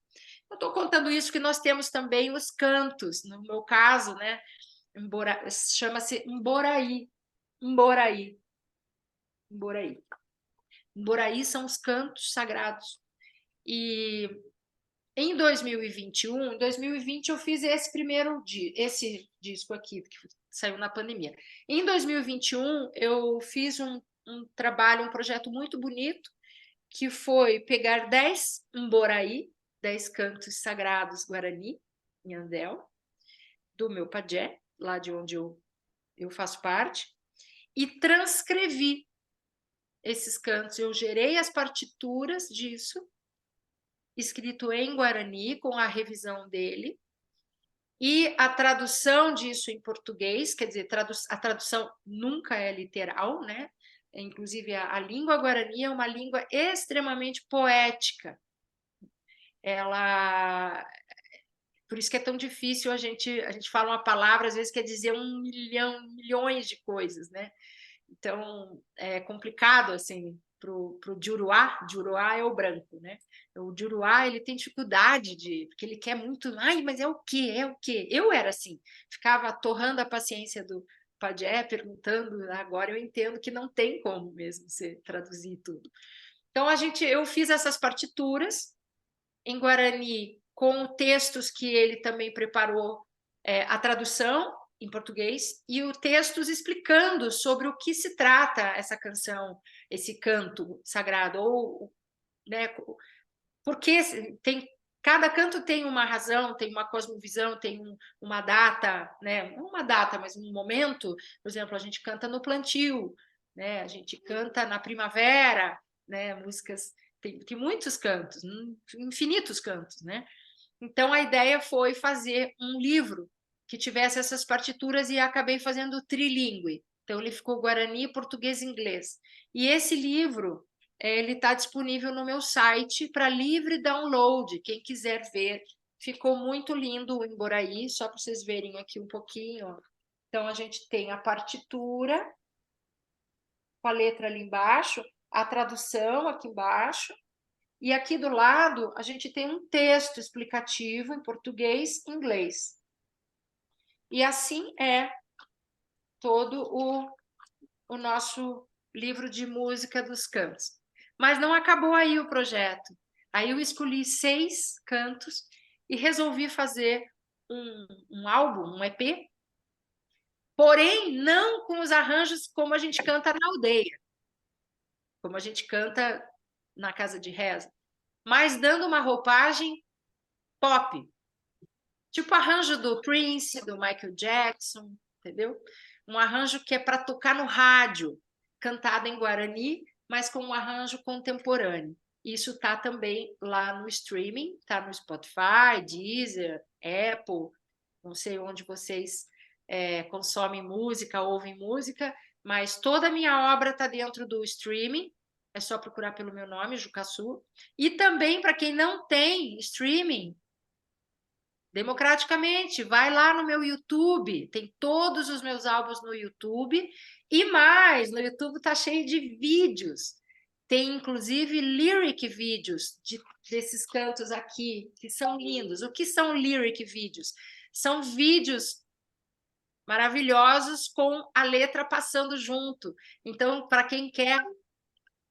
Eu estou contando isso porque nós temos também os cantos, no meu caso, né? Chama-se Mboraí. Mboraí. Mboraí. Mboraí são os cantos sagrados. E em 2021, em 2020 eu fiz esse disco aqui, que saiu na pandemia. Em 2021 eu fiz um trabalho, um projeto muito bonito, que foi pegar 10 Mboraí, 10 cantos sagrados Guarani, em Andel, do meu pajé, lá de onde eu faço parte, e transcrevi esses cantos. Eu gerei as partituras disso, escrito em Guarani, com a revisão dele, e a tradução disso em português, quer dizer, a tradução nunca é literal, né? Inclusive, a língua guarani é uma língua extremamente poética. Por isso que é tão difícil a gente fala uma palavra, às vezes quer dizer milhões de coisas, né? Então, é complicado, assim, para o Juruá. Juruá é o branco, né? O Juruá, ele tem dificuldade porque ele quer muito, mas é o quê? É o quê? Eu era assim, ficava torrando a paciência do pajé, perguntando, agora eu entendo que não tem como mesmo você traduzir tudo. Então, eu fiz essas partituras em Guarani, com textos que ele também preparou, a tradução em português, e o textos explicando sobre o que se trata essa canção, esse canto sagrado, ou, né, porque cada canto tem uma razão, tem uma cosmovisão, tem uma data, né, não uma data, mas um momento. Por exemplo, a gente canta no plantio, né, a gente canta na primavera, né, músicas, tem muitos cantos, infinitos cantos, né? Então, a ideia foi fazer um livro que tivesse essas partituras e acabei fazendo trilingüe. Então, ele ficou Guarani, português e inglês. E esse livro, ele está disponível no meu site para livre download, quem quiser ver. Ficou muito lindo o Mboraí, só para vocês verem aqui um pouquinho. Então, a gente tem a partitura, com a letra ali embaixo, a tradução aqui embaixo, e aqui do lado, a gente tem um texto explicativo em português e inglês. E assim é todo o nosso livro de música dos cantos. Mas não acabou aí o projeto. Aí eu escolhi 6 cantos e resolvi fazer um álbum, um EP, porém não com os arranjos como a gente canta na aldeia, como a gente canta na casa de reza, mas dando uma roupagem pop, tipo arranjo do Prince, do Michael Jackson, entendeu? Um arranjo que é para tocar no rádio, cantado em Guarani, mas com um arranjo contemporâneo. Isso está também lá no streaming, está no Spotify, Deezer, Apple, não sei onde vocês consomem música, ouvem música, mas toda a minha obra está dentro do streaming, é só procurar pelo meu nome, Jucasu. E também, para quem não tem streaming, democraticamente, vai lá no meu YouTube, tem todos os meus álbuns no YouTube, e mais, no YouTube está cheio de vídeos Tem, inclusive, lyric vídeos desses cantos aqui, que são lindos. O que são lyric vídeos? São vídeos maravilhosos com a letra passando junto. Então, para quem quer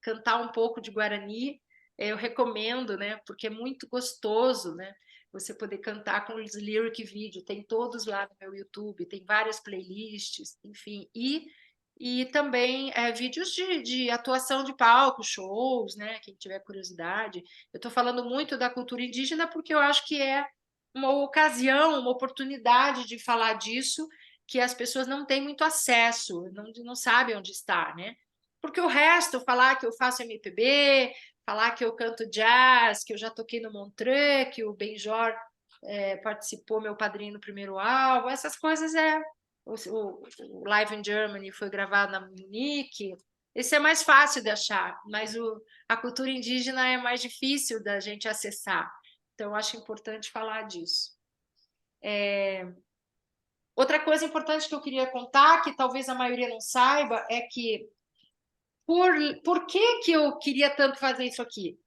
cantar um pouco de Guarani, eu recomendo, né? Porque é muito gostoso, né? Você poder cantar com os lyric vídeos. Tem todos lá no meu YouTube, tem várias playlists, enfim. E também vídeos de atuação de palco, shows, né? Quem tiver curiosidade. Eu estou falando muito da cultura indígena porque eu acho que é uma ocasião, uma oportunidade de falar disso que as pessoas não têm muito acesso, não sabem onde está, né? Porque o resto, falar que eu faço MPB, falar que eu canto jazz, que eu já toquei no Montreux, que o Benjor participou, meu padrinho, no primeiro álbum, essas coisas o Live in Germany foi gravado na Munique, esse é mais fácil de achar, mas a cultura indígena é mais difícil da gente acessar, então eu acho importante falar disso. Outra coisa importante que eu queria contar, que talvez a maioria não saiba, é que por que eu queria tanto fazer isso aqui?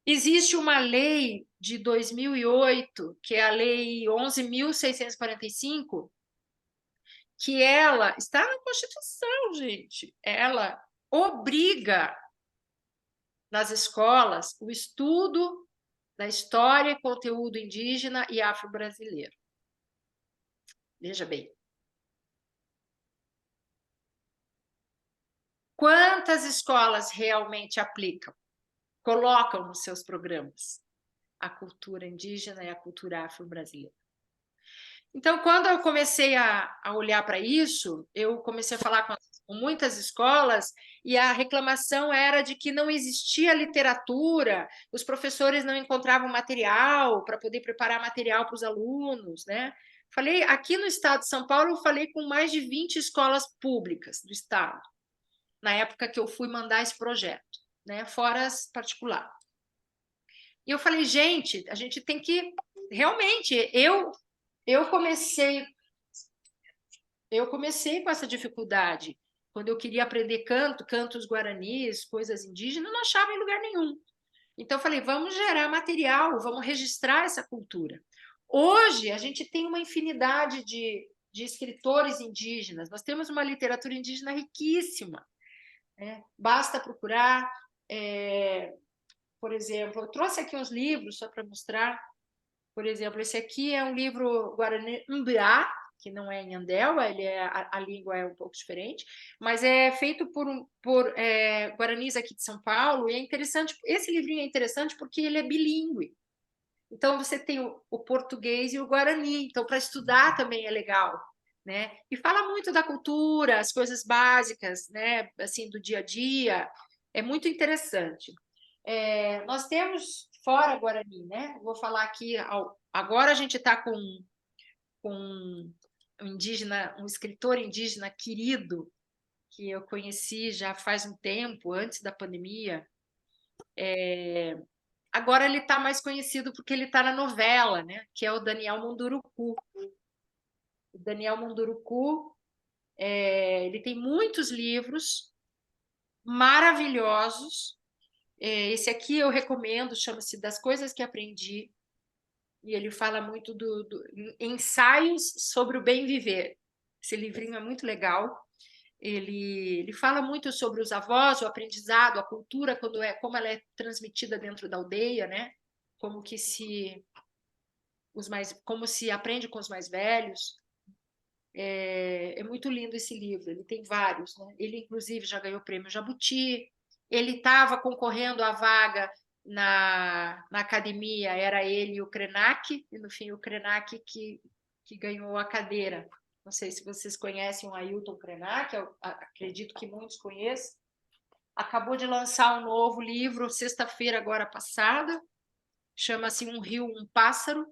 Existe uma lei de 2008, que é a Lei 11.645, que ela está na Constituição, gente. Ela obriga nas escolas o estudo da história e conteúdo indígena e afro-brasileiro. Veja bem. Quantas escolas realmente aplicam, colocam nos seus programas a cultura indígena e a cultura afro-brasileira? Então, quando eu comecei a olhar para isso, eu comecei a falar com muitas escolas e a reclamação era de que não existia literatura, os professores não encontravam material para poder preparar material para os alunos, né? Falei, aqui no estado de São Paulo, eu falei com mais de 20 escolas públicas do estado, na época que eu fui mandar esse projeto, né? Fora as particulares. E eu falei, gente, a gente tem que... Realmente, eu comecei com essa dificuldade. Quando eu queria aprender cantos guaranis, coisas indígenas, eu não achava em lugar nenhum. Então, eu falei, vamos gerar material, vamos registrar essa cultura. Hoje, a gente tem uma infinidade de escritores indígenas, nós temos uma literatura indígena riquíssima. Basta procurar, por exemplo, eu trouxe aqui uns livros só para mostrar. Por exemplo, esse aqui é um livro Guarani Mbiá, que não é em Andelva, a língua é um pouco diferente, mas é feito por guaranis aqui de São Paulo, e é interessante, esse livrinho é interessante porque ele é bilíngue. Então, você tem o português e o guarani, então, para estudar também é legal, né? E fala muito da cultura, as coisas básicas, né? Assim, do dia a dia, é muito interessante. Nós temos fora Guarani, né? Vou falar aqui, agora a gente está com um indígena, um escritor indígena querido, que eu conheci já faz um tempo, antes da pandemia. Agora ele está mais conhecido porque ele está na novela, né? Que é o Daniel Munduruku. O Daniel Munduruku, ele tem muitos livros maravilhosos. Esse aqui eu recomendo, chama-se Das Coisas que Aprendi, e ele fala muito do ensaios sobre o bem viver. Esse livrinho é muito legal. Ele fala muito sobre os avós, o aprendizado, a cultura, como ela é transmitida dentro da aldeia, né? Como se aprende com os mais velhos. É muito lindo esse livro, ele tem vários, né? Ele, inclusive, já ganhou o prêmio Jabuti, ele estava concorrendo à vaga na academia, era ele e o Krenak, e no fim o Krenak que ganhou a cadeira. Não sei se vocês conhecem o Ailton Krenak, acredito que muitos conheçam. Acabou de lançar um novo livro, sexta-feira agora passada, chama-se Um Rio, um Pássaro.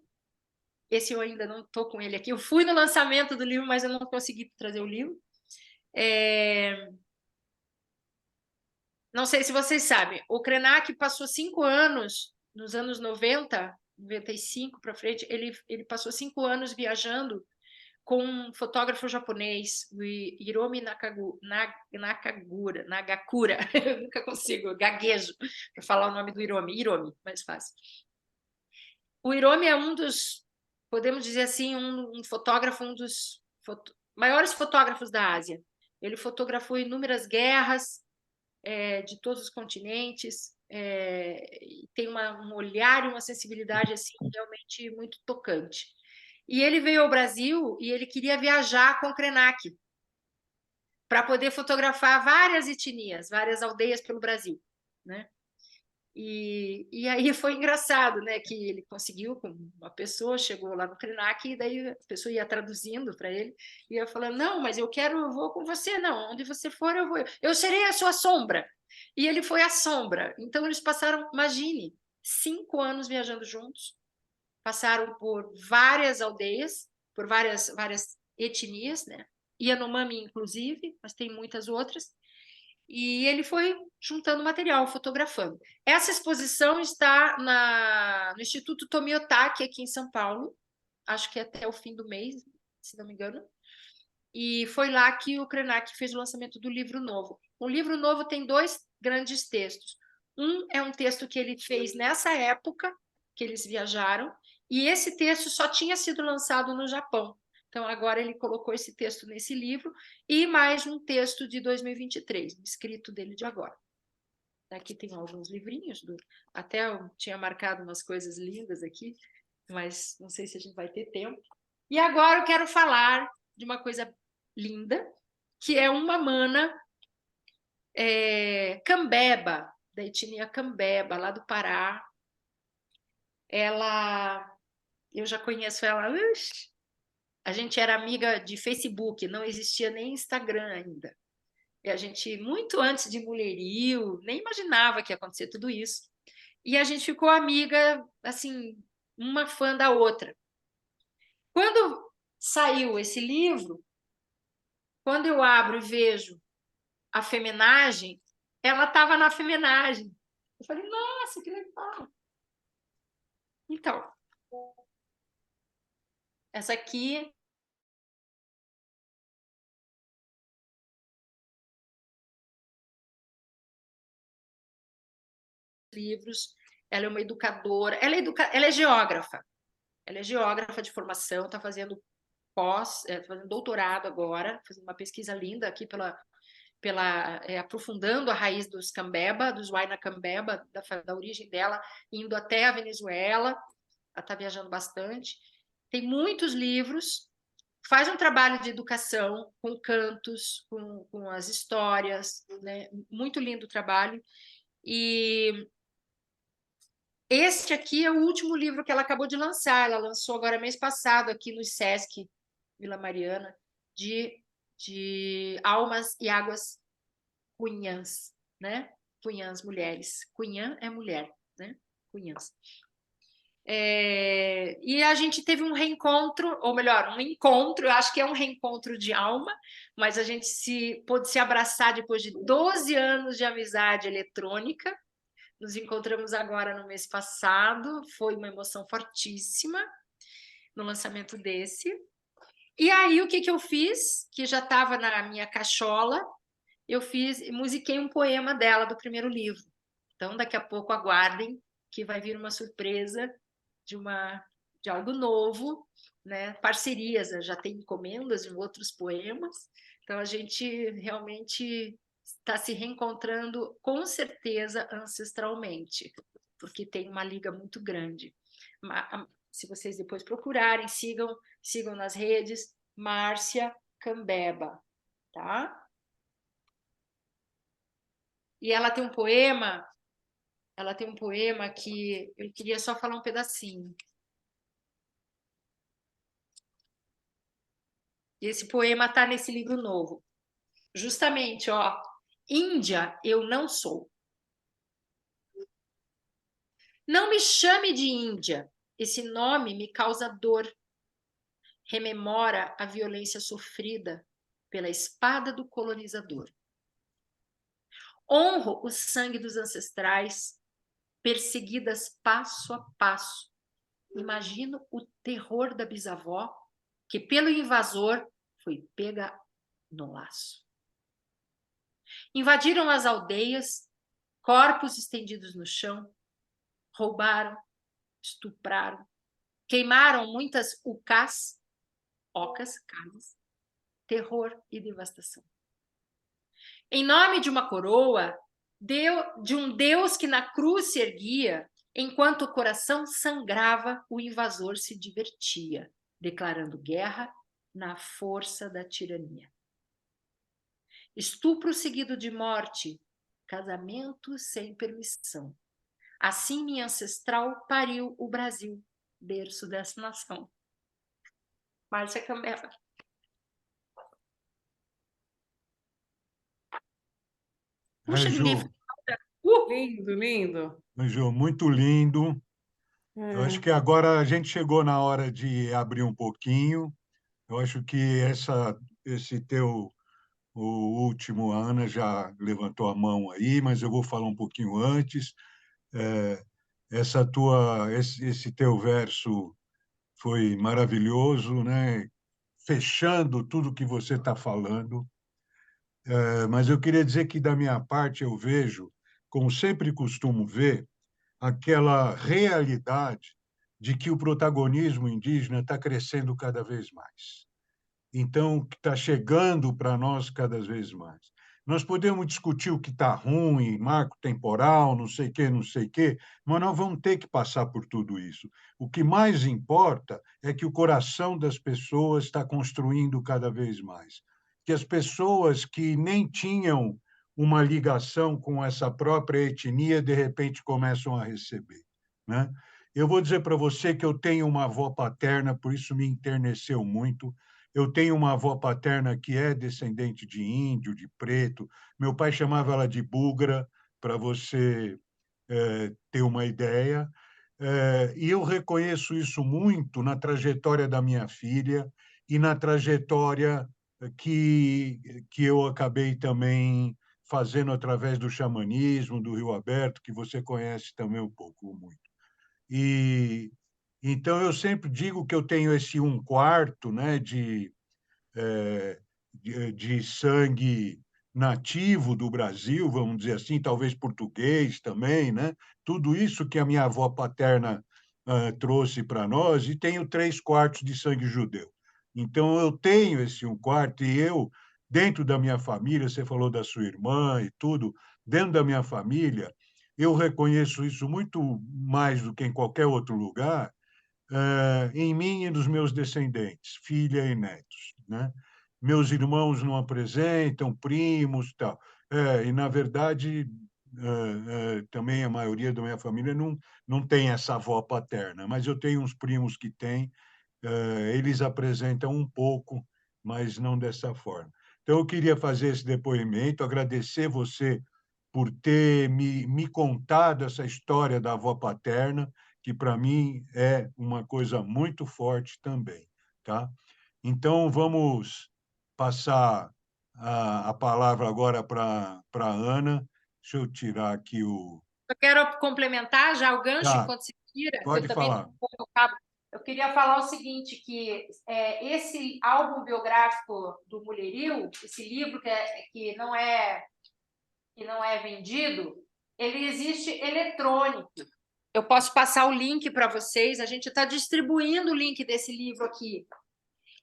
Esse eu ainda não estou com ele aqui. Eu fui no lançamento do livro, mas eu não consegui trazer o livro. Não sei se vocês sabem, o Krenak passou 5 anos, nos anos 90, 95 para frente, ele passou 5 anos viajando com um fotógrafo japonês, o Hiromi Nagakura, eu nunca consigo, gaguejo para falar o nome do Hiromi, mais fácil. O Hiromi é um dos, podemos dizer assim, um fotógrafo, um dos maiores fotógrafos da Ásia. Ele fotografou inúmeras guerras de todos os continentes, tem um olhar e uma sensibilidade assim, realmente muito tocante. E ele veio ao Brasil e ele queria viajar com o Krenak para poder fotografar várias etnias, várias aldeias pelo Brasil, né? E aí foi engraçado, né? Que ele conseguiu com uma pessoa, chegou lá no Krenak, e daí a pessoa ia traduzindo para ele, ia falando, não, mas eu vou com você, não, onde você for eu vou, eu serei a sua sombra. E ele foi a sombra. Então eles passaram, imagine, 5 anos viajando juntos, passaram por várias aldeias, por várias etnias, né? Yanomami, inclusive, mas tem muitas outras. E ele foi juntando material, fotografando. Essa exposição está no Instituto Tomiotaki, aqui em São Paulo, acho que até o fim do mês, se não me engano. E foi lá que o Krenak fez o lançamento do livro novo. O livro novo tem 2 grandes textos. Um é um texto que ele fez nessa época que eles viajaram, e esse texto só tinha sido lançado no Japão. Então, agora ele colocou esse texto nesse livro, e mais um texto de 2023, escrito dele de agora. Aqui tem alguns livrinhos, até eu tinha marcado umas coisas lindas aqui, mas não sei se a gente vai ter tempo. E agora eu quero falar de uma coisa linda, que é uma mana Cambeba, da etnia Cambeba, lá do Pará. Eu já conheço ela, a gente era amiga de Facebook, não existia nem Instagram ainda. E a gente, muito antes de Mulherio, nem imaginava que ia acontecer tudo isso. E a gente ficou amiga, assim, uma fã da outra. Quando saiu esse livro, quando eu abro e vejo a feminagem, ela estava na feminagem. Eu falei, nossa, que legal. Então, essa aqui livros, ela é uma educadora, ela é geógrafa. Ela é geógrafa de formação, está fazendo fazendo doutorado agora, fazendo uma pesquisa linda aqui aprofundando a raiz dos Cambeba, dos Huayna Cambeba, da origem dela, indo até a Venezuela. Ela está viajando bastante. Tem muitos livros, faz um trabalho de educação com cantos, com as histórias, né? Muito lindo o trabalho. E este aqui é o último livro que ela acabou de lançar. Ela lançou agora mês passado aqui no Sesc Vila Mariana, de Almas e Águas Cunhãs, né? Cunhãs, mulheres. Cunhã é mulher, né? Cunhãs. E a gente teve um reencontro, ou melhor, um encontro, eu acho que é um reencontro de alma, mas a gente pôde se abraçar depois de 12 anos de amizade eletrônica. Nos encontramos agora no mês passado, foi uma emoção fortíssima no lançamento desse. E aí, o que eu fiz? Que já estava na minha cachola, musiquei um poema dela do primeiro livro. Então, daqui a pouco, aguardem, que vai vir uma surpresa de algo novo, né? Parcerias, já tem encomendas de outros poemas. Então, a gente realmente está se reencontrando, com certeza, ancestralmente, porque tem uma liga muito grande. Se vocês depois procurarem, sigam nas redes, Márcia Cambeba, tá? E ela tem um poema que eu queria só falar um pedacinho. E esse poema está nesse livro novo. Justamente, ó, Índia eu não sou. Não me chame de Índia, esse nome me causa dor. Rememora a violência sofrida pela espada do colonizador. Honro o sangue dos ancestrais, perseguidas passo a passo. Imagino o terror da bisavó que pelo invasor foi pega no laço. Invadiram as aldeias, corpos estendidos no chão, roubaram, estupraram, queimaram muitas ocas, casas, terror e devastação. Em nome de uma coroa, de um Deus que na cruz se erguia, enquanto o coração sangrava, o invasor se divertia, declarando guerra na força da tirania. Estupro seguido de morte, casamento sem permissão. Assim minha ancestral pariu o Brasil, berço dessa nação. Márcia Cambela. Puxa, ninguém Ju, Lindo, lindo. Ju, muito lindo. Eu acho que agora a gente chegou na hora de abrir um pouquinho. Eu acho que esse teu, o último, a Ana já levantou a mão aí, mas eu vou falar um pouquinho antes. É, esse teu verso foi maravilhoso, né? Fechando tudo que você está falando. Mas eu queria dizer que, da minha parte, eu vejo, como sempre costumo ver, aquela realidade de que o protagonismo indígena está crescendo cada vez mais. Então, está chegando para nós cada vez mais. Nós podemos discutir o que está ruim, marco temporal, não sei o quê, mas nós vamos ter que passar por tudo isso. O que mais importa é que o coração das pessoas está construindo cada vez mais. Que as pessoas que nem tinham uma ligação com essa própria etnia, de repente começam a receber, né? Eu vou dizer para você que eu tenho uma avó paterna, por isso me enterneceu muito. Eu tenho uma avó paterna que é descendente de índio, de preto. Meu pai chamava ela de búlgara, para você ter uma ideia. E eu reconheço isso muito na trajetória da minha filha e na trajetória que eu acabei também fazendo através do xamanismo, do Rio Aberto, que você conhece também um pouco, muito. E então eu sempre digo que eu tenho esse 1/4, né, de sangue nativo do Brasil, vamos dizer assim, talvez português também, né? Tudo isso que a minha avó paterna trouxe para nós, e tenho 3/4 de sangue judeu. Então eu tenho esse 1/4 e eu, dentro da minha família, você falou da sua irmã e tudo, dentro da minha família, eu reconheço isso muito mais do que em qualquer outro lugar, em mim e nos meus descendentes, filha e netos, né? Meus irmãos não apresentam, primos, tal. E, na verdade, também a maioria da minha família não tem essa avó paterna, mas eu tenho uns primos que têm, eles apresentam um pouco, mas não dessa forma. Então, eu queria fazer esse depoimento, agradecer você por ter me contado essa história da avó paterna, que para mim é uma coisa muito forte também, tá? Então, vamos passar a palavra agora para a Ana. Deixa eu tirar aqui o... Eu quero complementar já o gancho, Tá, enquanto se tira, pode eu também falar. eu queria falar o seguinte, que esse álbum biográfico do Mulherio, esse livro que não é vendido, ele existe eletrônico. Eu posso passar o link para vocês, a gente está distribuindo o link desse livro aqui.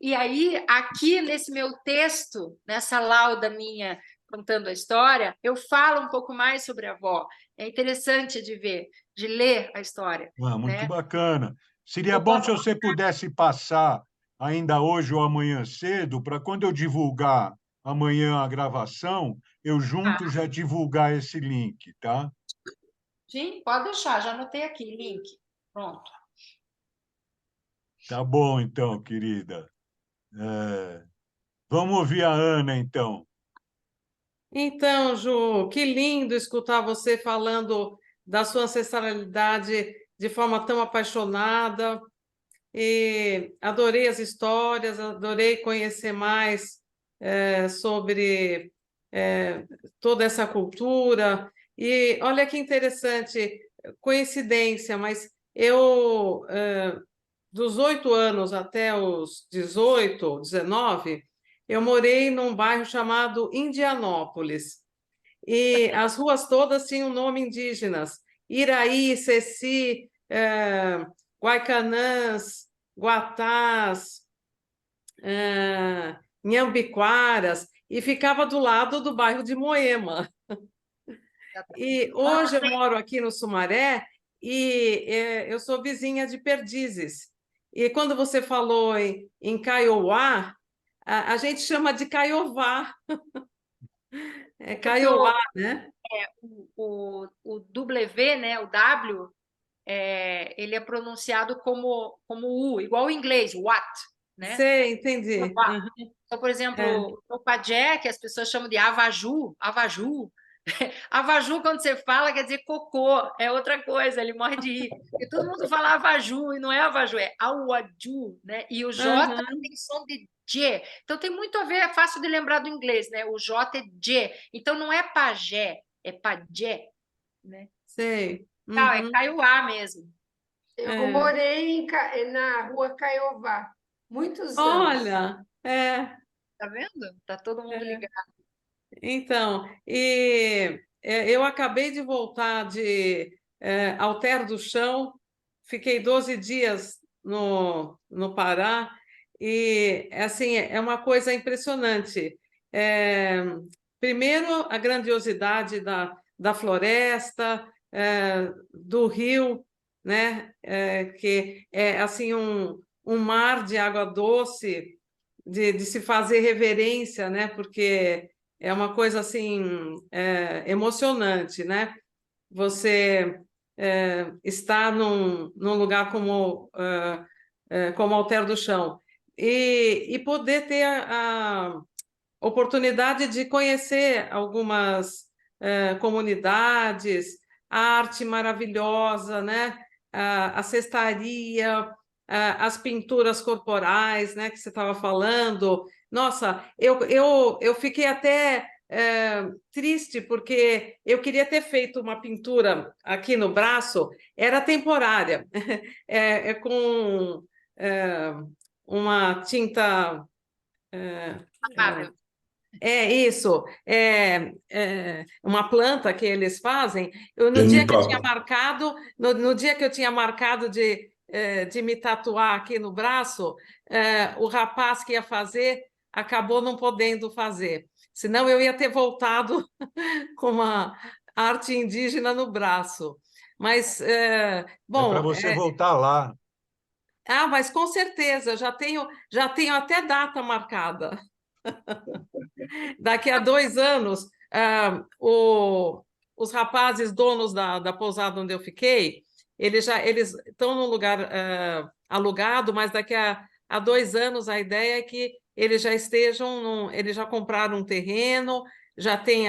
E aí, aqui nesse meu texto, nessa lauda minha contando a história, eu falo um pouco mais sobre a avó. É interessante de ver, de ler a história. Muito né? bacana. Seria bom se você pudesse passar ainda hoje ou amanhã cedo, para quando eu divulgar amanhã a gravação, eu junto já divulgar esse link, tá? Sim, pode deixar, já anotei aqui, link. Pronto. Tá bom, então, querida. Vamos ouvir a Ana, então. Então, Ju, que lindo escutar você falando da sua ancestralidade de forma tão apaixonada. E adorei as histórias, adorei conhecer mais sobre toda essa cultura. E olha que interessante, coincidência, mas eu dos 8 anos até os 18, 19, eu morei num bairro chamado Indianópolis. E as ruas todas tinham nome indígenas. Iraí, Ceci, Guaicanãs, Guatás, Nhambiquaras, e ficava do lado do bairro de Moema. E hoje eu moro aqui no Sumaré e eu sou vizinha de Perdizes. E quando você falou em Kaiowá, a gente chama de Caiová. É Porque Kaiowá, né? o W, né, o W, ele é pronunciado como U, igual o inglês, what, né? Sei, entendi. What. Então, por exemplo, o pajé, que as pessoas chamam de avaju, avaju. Avaju, quando você fala, quer dizer cocô, é outra coisa, ele morre de rir. E todo mundo fala avaju, e não é avaju, é auaju, né? E o J tem som de J. Então tem muito a ver, é fácil de lembrar do inglês, né? O J é J. Então não é pajé, é pajé, né? Sei. Não, é Kaiowá mesmo. Eu morei na rua Caiová, muitos anos. Olha, Tá vendo? Tá todo mundo ligado. então, eu acabei de voltar de Alter do Chão, fiquei 12 dias no Pará, e assim, é uma coisa impressionante. Primeiro, a grandiosidade da floresta, do rio, né? Que é assim um mar de água doce, de se fazer reverência, né? Porque é uma coisa assim emocionante, né? Você está num lugar como Alter do Chão e poder ter a oportunidade de conhecer algumas comunidades, a arte maravilhosa, né? A cestaria, as pinturas corporais, né? Que você estava falando. Nossa, eu fiquei até triste, porque eu queria ter feito uma pintura aqui no braço, era temporária, com uma tinta... isso, uma planta que eles fazem. No dia que eu tinha marcado, no dia que eu tinha marcado de me tatuar aqui no braço, o rapaz que ia fazer acabou não podendo fazer. Senão eu ia ter voltado com uma arte indígena no braço. Mas, É para bom... você voltar lá. mas com certeza, eu já tenho até data marcada. Daqui a 2 anos, os rapazes donos da pousada onde eu fiquei, eles estão num lugar alugado, mas daqui a 2 anos a ideia é que eles já eles já compraram um terreno, já tem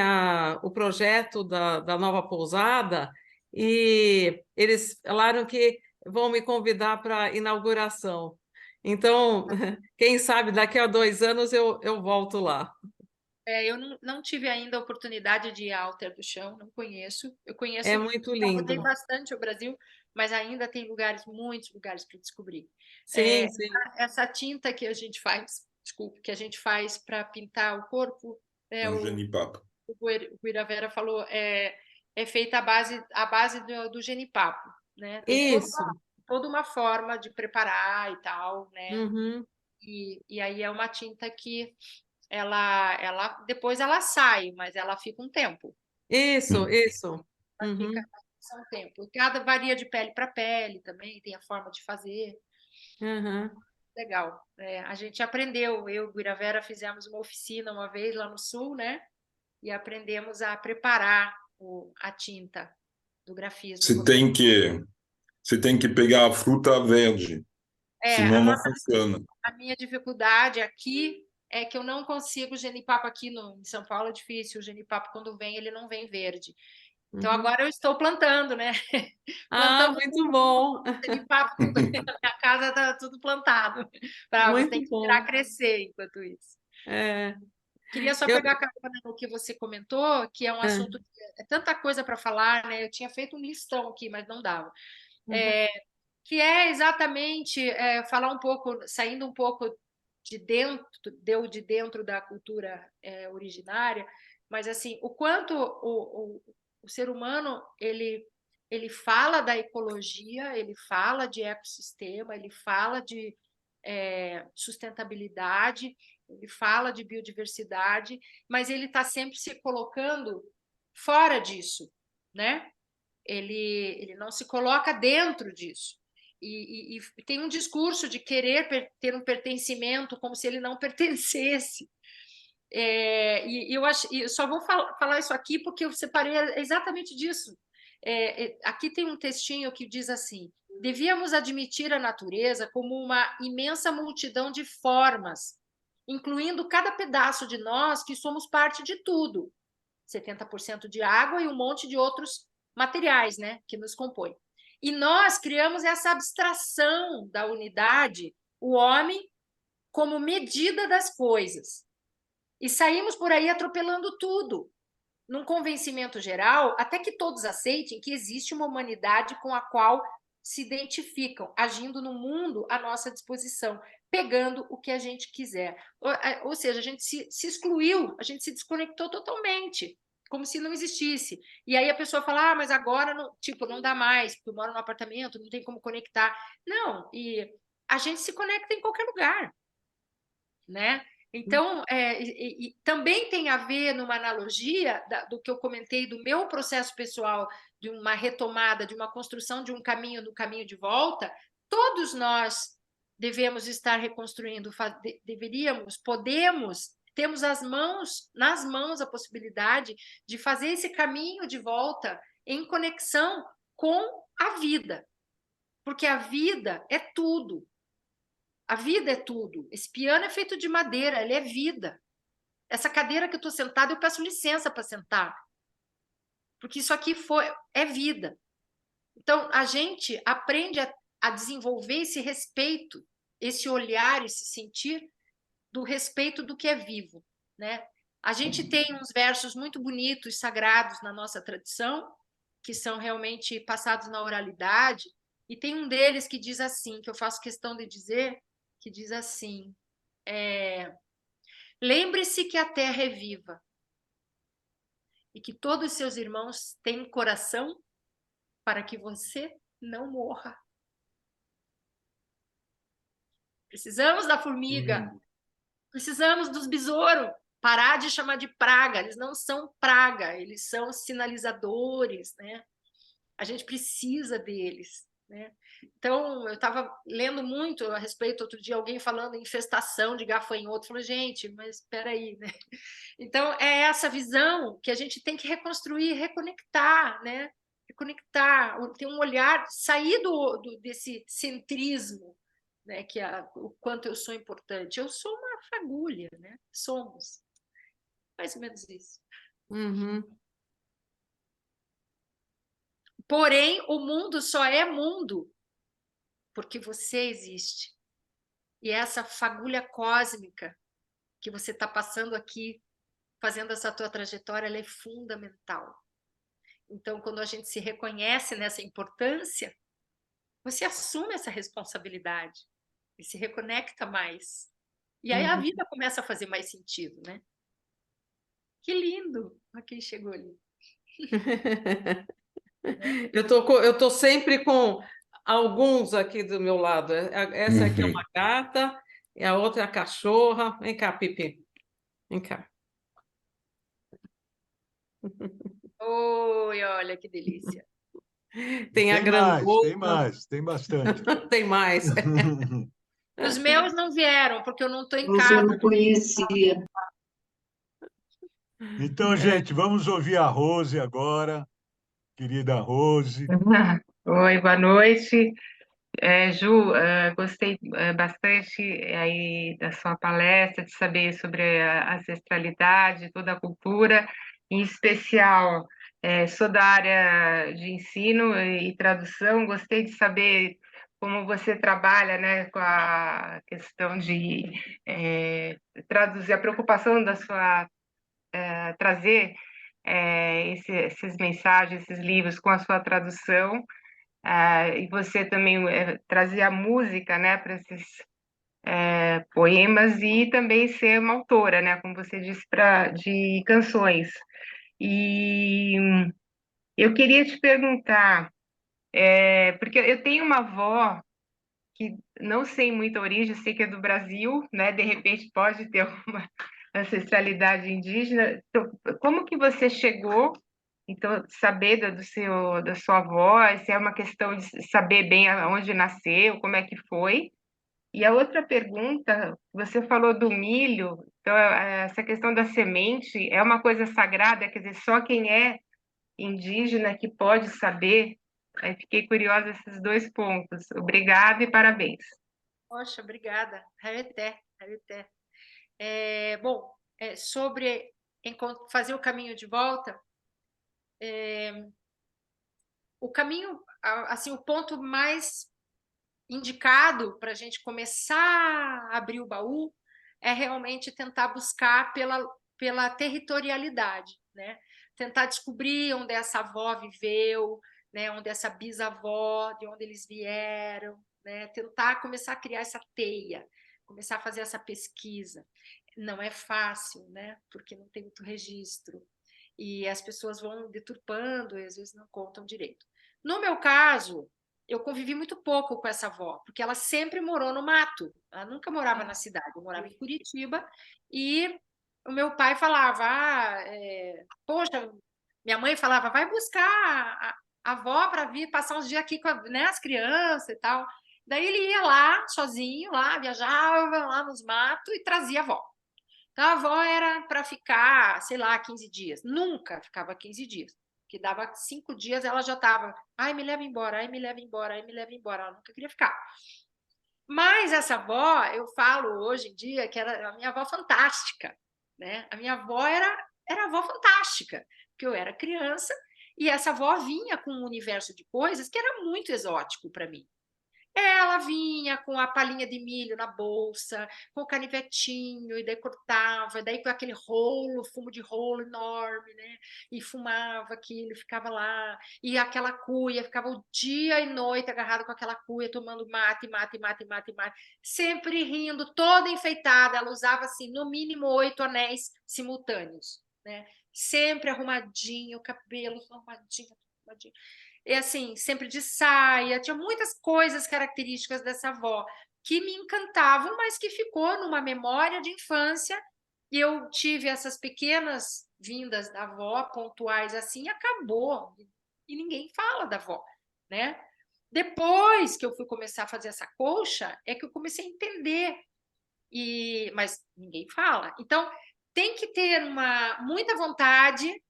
o projeto da nova pousada, e eles falaram que vão me convidar para a inauguração. Então, quem sabe daqui a 2 anos eu volto lá. Eu não tive ainda a oportunidade de ir a Alter do Chão, não conheço. Eu conheço, É muito já rodei lindo. bastante o Brasil, mas ainda tem muitos lugares para descobrir. Sim, sim. Essa tinta que a gente faz, desculpe, que a gente faz para pintar o corpo, o Guiravera falou, é feita à base do genipapo, né? Tem Isso. toda uma forma de preparar e tal, né? Uhum. E aí é uma tinta que depois ela sai, mas ela fica um tempo. Isso. Ela Uhum. fica um tempo. E cada varia de pele para pele também, tem a forma de fazer. Uhum. Legal. A gente aprendeu, eu e o Guiravera fizemos uma oficina uma vez lá no sul, né? E aprendemos a preparar a tinta do grafismo. Você tem que pegar a fruta verde, senão não funciona. A minha dificuldade aqui é que eu não consigo genipapo aqui em São Paulo, é difícil. O genipapo, quando vem, ele não vem verde. Então, agora eu estou plantando, né? Muito bom. Genipapo, tudo. Na minha casa está tudo plantado. Você tem que esperar crescer enquanto isso. Queria só pegar carona no que você comentou, que é um assunto que é tanta coisa para falar, né? Eu tinha feito um listão aqui, mas não dava. que é exatamente falar um pouco, saindo um pouco de dentro da cultura originária, mas assim, o quanto o ser humano ele fala da ecologia, ele fala de ecossistema, ele fala de sustentabilidade, ele fala de biodiversidade, mas ele está sempre se colocando fora disso, né? Ele não se coloca dentro disso. E tem um discurso de querer ter um pertencimento como se ele não pertencesse. Eu só vou falar isso aqui porque eu separei exatamente disso. Aqui tem um textinho que diz assim: devíamos admitir a natureza como uma imensa multidão de formas, incluindo cada pedaço de nós que somos parte de tudo, 70% de água e um monte de outros materiais, né, que nos compõem. E nós criamos essa abstração da unidade, o homem como medida das coisas. E saímos por aí atropelando tudo, num convencimento geral, até que todos aceitem que existe uma humanidade com a qual se identificam, agindo no mundo à nossa disposição, pegando o que a gente quiser. Ou seja, a gente se excluiu, a gente se desconectou totalmente, como se não existisse. E aí a pessoa fala, mas agora não, tipo, não dá mais, porque eu moro num apartamento, não tem como conectar. Não, e a gente se conecta em qualquer lugar, né? Então, também tem a ver numa analogia do que eu comentei do meu processo pessoal, de uma retomada, de uma construção de um caminho no caminho de volta. Todos nós devemos estar reconstruindo, temos nas mãos a possibilidade de fazer esse caminho de volta em conexão com a vida, porque a vida é tudo. A vida é tudo. Esse piano é feito de madeira, ele é vida. Essa cadeira que eu estou sentada, eu peço licença para sentar, porque isso aqui é vida. Então, a gente aprende a desenvolver esse respeito, esse olhar, esse sentir do respeito do que é vivo, né? A gente tem uns versos muito bonitos, sagrados na nossa tradição, que são realmente passados na oralidade, e tem um deles que diz assim, que eu faço questão de dizer, que diz assim: lembre-se que a terra é viva e que todos os seus irmãos têm coração para que você não morra. Precisamos da formiga, precisamos dos besouros, parar de chamar de praga, eles não são praga, eles são sinalizadores, né? A gente precisa deles, né? Então, eu estava lendo muito a respeito, outro dia, alguém falando em infestação de gafanhoto. Falei, gente, mas espera aí, né? Então, é essa visão que a gente tem que reconstruir, reconectar, né? Reconectar, ter um olhar, sair desse centrismo, né? Que o quanto eu sou importante. Eu sou uma fagulha, né? Somos. Mais ou menos isso. Uhum. Porém, o mundo só é mundo porque você existe. E essa fagulha cósmica que você está passando aqui, fazendo essa tua trajetória, ela é fundamental. Então, quando a gente se reconhece nessa importância, você assume essa responsabilidade e se reconecta mais. E aí a vida começa a fazer mais sentido, né? Que lindo! Olha quem chegou ali. Eu tô sempre com alguns aqui do meu lado. Essa aqui é uma gata, e a outra é a cachorra. Vem cá, Pipi. Vem cá. Oi, olha que delícia. Tem a grandona. Tem bastante. Tem mais. Os meus não vieram, porque eu não estou em Os casa. eu não conhecia. Então, gente, vamos ouvir a Rose agora, querida Rose. Oi, boa noite. Ju, gostei bastante aí da sua palestra, de saber sobre a ancestralidade, toda a cultura, em especial, sou da área de ensino e tradução, gostei de saber como você trabalha, né, com a questão de traduzir, a preocupação da sua trazer essas mensagens, esses livros com a sua tradução. e você também trazia música, né, para esses poemas e também ser uma autora, né, como você disse, de canções. E eu queria te perguntar, porque eu tenho uma avó que não sei muita origem, sei que é do Brasil, né, de repente pode ter uma ancestralidade indígena. Então, como que você chegou, então, saber da sua avó, se é uma questão de saber bem onde nasceu, como é que foi? E a outra pergunta, você falou do milho, então essa questão da semente é uma coisa sagrada, quer dizer, só quem é indígena que pode saber? Aí fiquei curiosa esses dois pontos. Obrigada e parabéns. Poxa, obrigada. Haeté, haeté. Bom, sobre fazer o caminho de volta, o caminho, assim, o ponto mais indicado para a gente começar a abrir o baú é realmente tentar buscar pela territorialidade, né? Tentar descobrir onde essa avó viveu, né? Onde essa bisavó, de onde eles vieram, né? Tentar começar a criar essa teia, começar a fazer essa pesquisa. Não é fácil, né? Porque não tem muito registro. E as pessoas vão deturpando e às vezes não contam direito. No meu caso, eu convivi muito pouco com essa avó, porque ela sempre morou no mato. Ela nunca morava na cidade, eu morava em Curitiba. E o meu pai falava, poxa, minha mãe falava, vai buscar a avó para vir passar uns dias aqui com as crianças e tal. Daí ele ia lá, sozinho, lá, viajava lá nos matos e trazia a avó. Então, a avó era para ficar, sei lá, 15 dias. Nunca ficava 15 dias. Que dava 5 dias, ela já estava, ai, me leva embora, ai, me leva embora, ai, me leva embora. Ela nunca queria ficar. Mas essa avó, eu falo hoje em dia que era a minha avó fantástica, né? A minha avó era avó fantástica, porque eu era criança e essa avó vinha com um universo de coisas que era muito exótico para mim. Ela vinha com a palhinha de milho na bolsa, com o canivetinho, e daí cortava, e daí com aquele rolo, fumo de rolo enorme, né? E fumava aquilo, ficava lá. E aquela cuia, ficava o dia e noite agarrado com aquela cuia, tomando mate, mate, mate, mate, mate, sempre rindo, toda enfeitada. Ela usava, assim, no mínimo 8 anéis simultâneos, né? Sempre arrumadinho, o cabelo arrumadinho, arrumadinho. E assim, sempre de saia, tinha muitas coisas características dessa avó que me encantavam, mas que ficou numa memória de infância. E eu tive essas pequenas vindas da avó, pontuais assim, e acabou. E ninguém fala da avó, né? Depois que eu fui começar a fazer essa colcha, é que eu comecei a entender. Mas ninguém fala. Então, tem que ter muita vontade.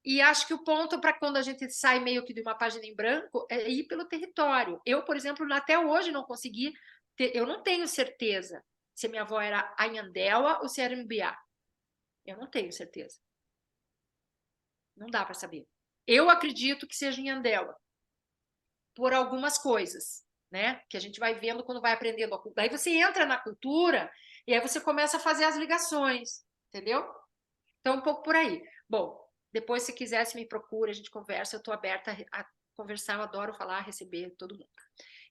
E acho que o ponto para quando a gente sai meio que de uma página em branco é ir pelo território. Eu, por exemplo, até hoje não consegui eu não tenho certeza se minha avó era Anhandeua ou se era Mbiá. Eu não tenho certeza. Não dá para saber. Eu acredito que seja Anhandeua, por algumas coisas, né? Que a gente vai vendo quando vai aprendendo a cultura. Aí você entra na cultura e aí você começa a fazer as ligações, entendeu? Então, um pouco por aí. Bom, depois, se quiser, se me procura, a gente conversa. Eu estou aberta a conversar, eu adoro falar, receber todo mundo.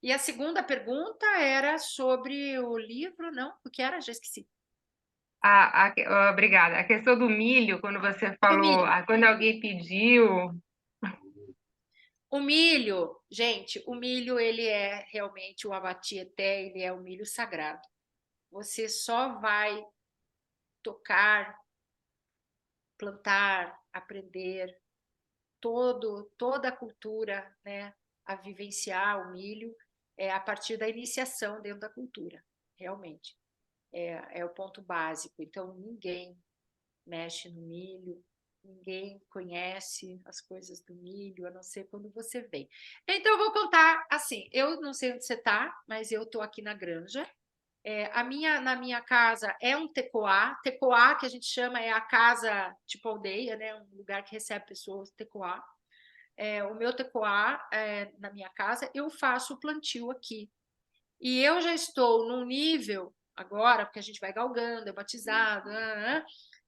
E a segunda pergunta era sobre o livro, não? O que era? Já esqueci. Obrigada. A questão do milho, quando você falou, quando alguém pediu. O milho, gente, o milho, ele é realmente o abatieté, ele é o milho sagrado. Você só vai tocar, plantar, aprender toda a cultura, né, a vivenciar o milho a partir da iniciação dentro da cultura, realmente. É o ponto básico. Então, ninguém mexe no milho, ninguém conhece as coisas do milho, a não ser quando você vem. Então, eu vou contar assim, eu não sei onde você está, mas eu estou aqui na Granja. Na minha casa é um tecoá, que a gente chama é a casa tipo aldeia, né? Um lugar que recebe pessoas, tecoá. O meu tecoá, na minha casa, eu faço o plantio aqui. E eu já estou num nível, agora, porque a gente vai galgando, é batizado,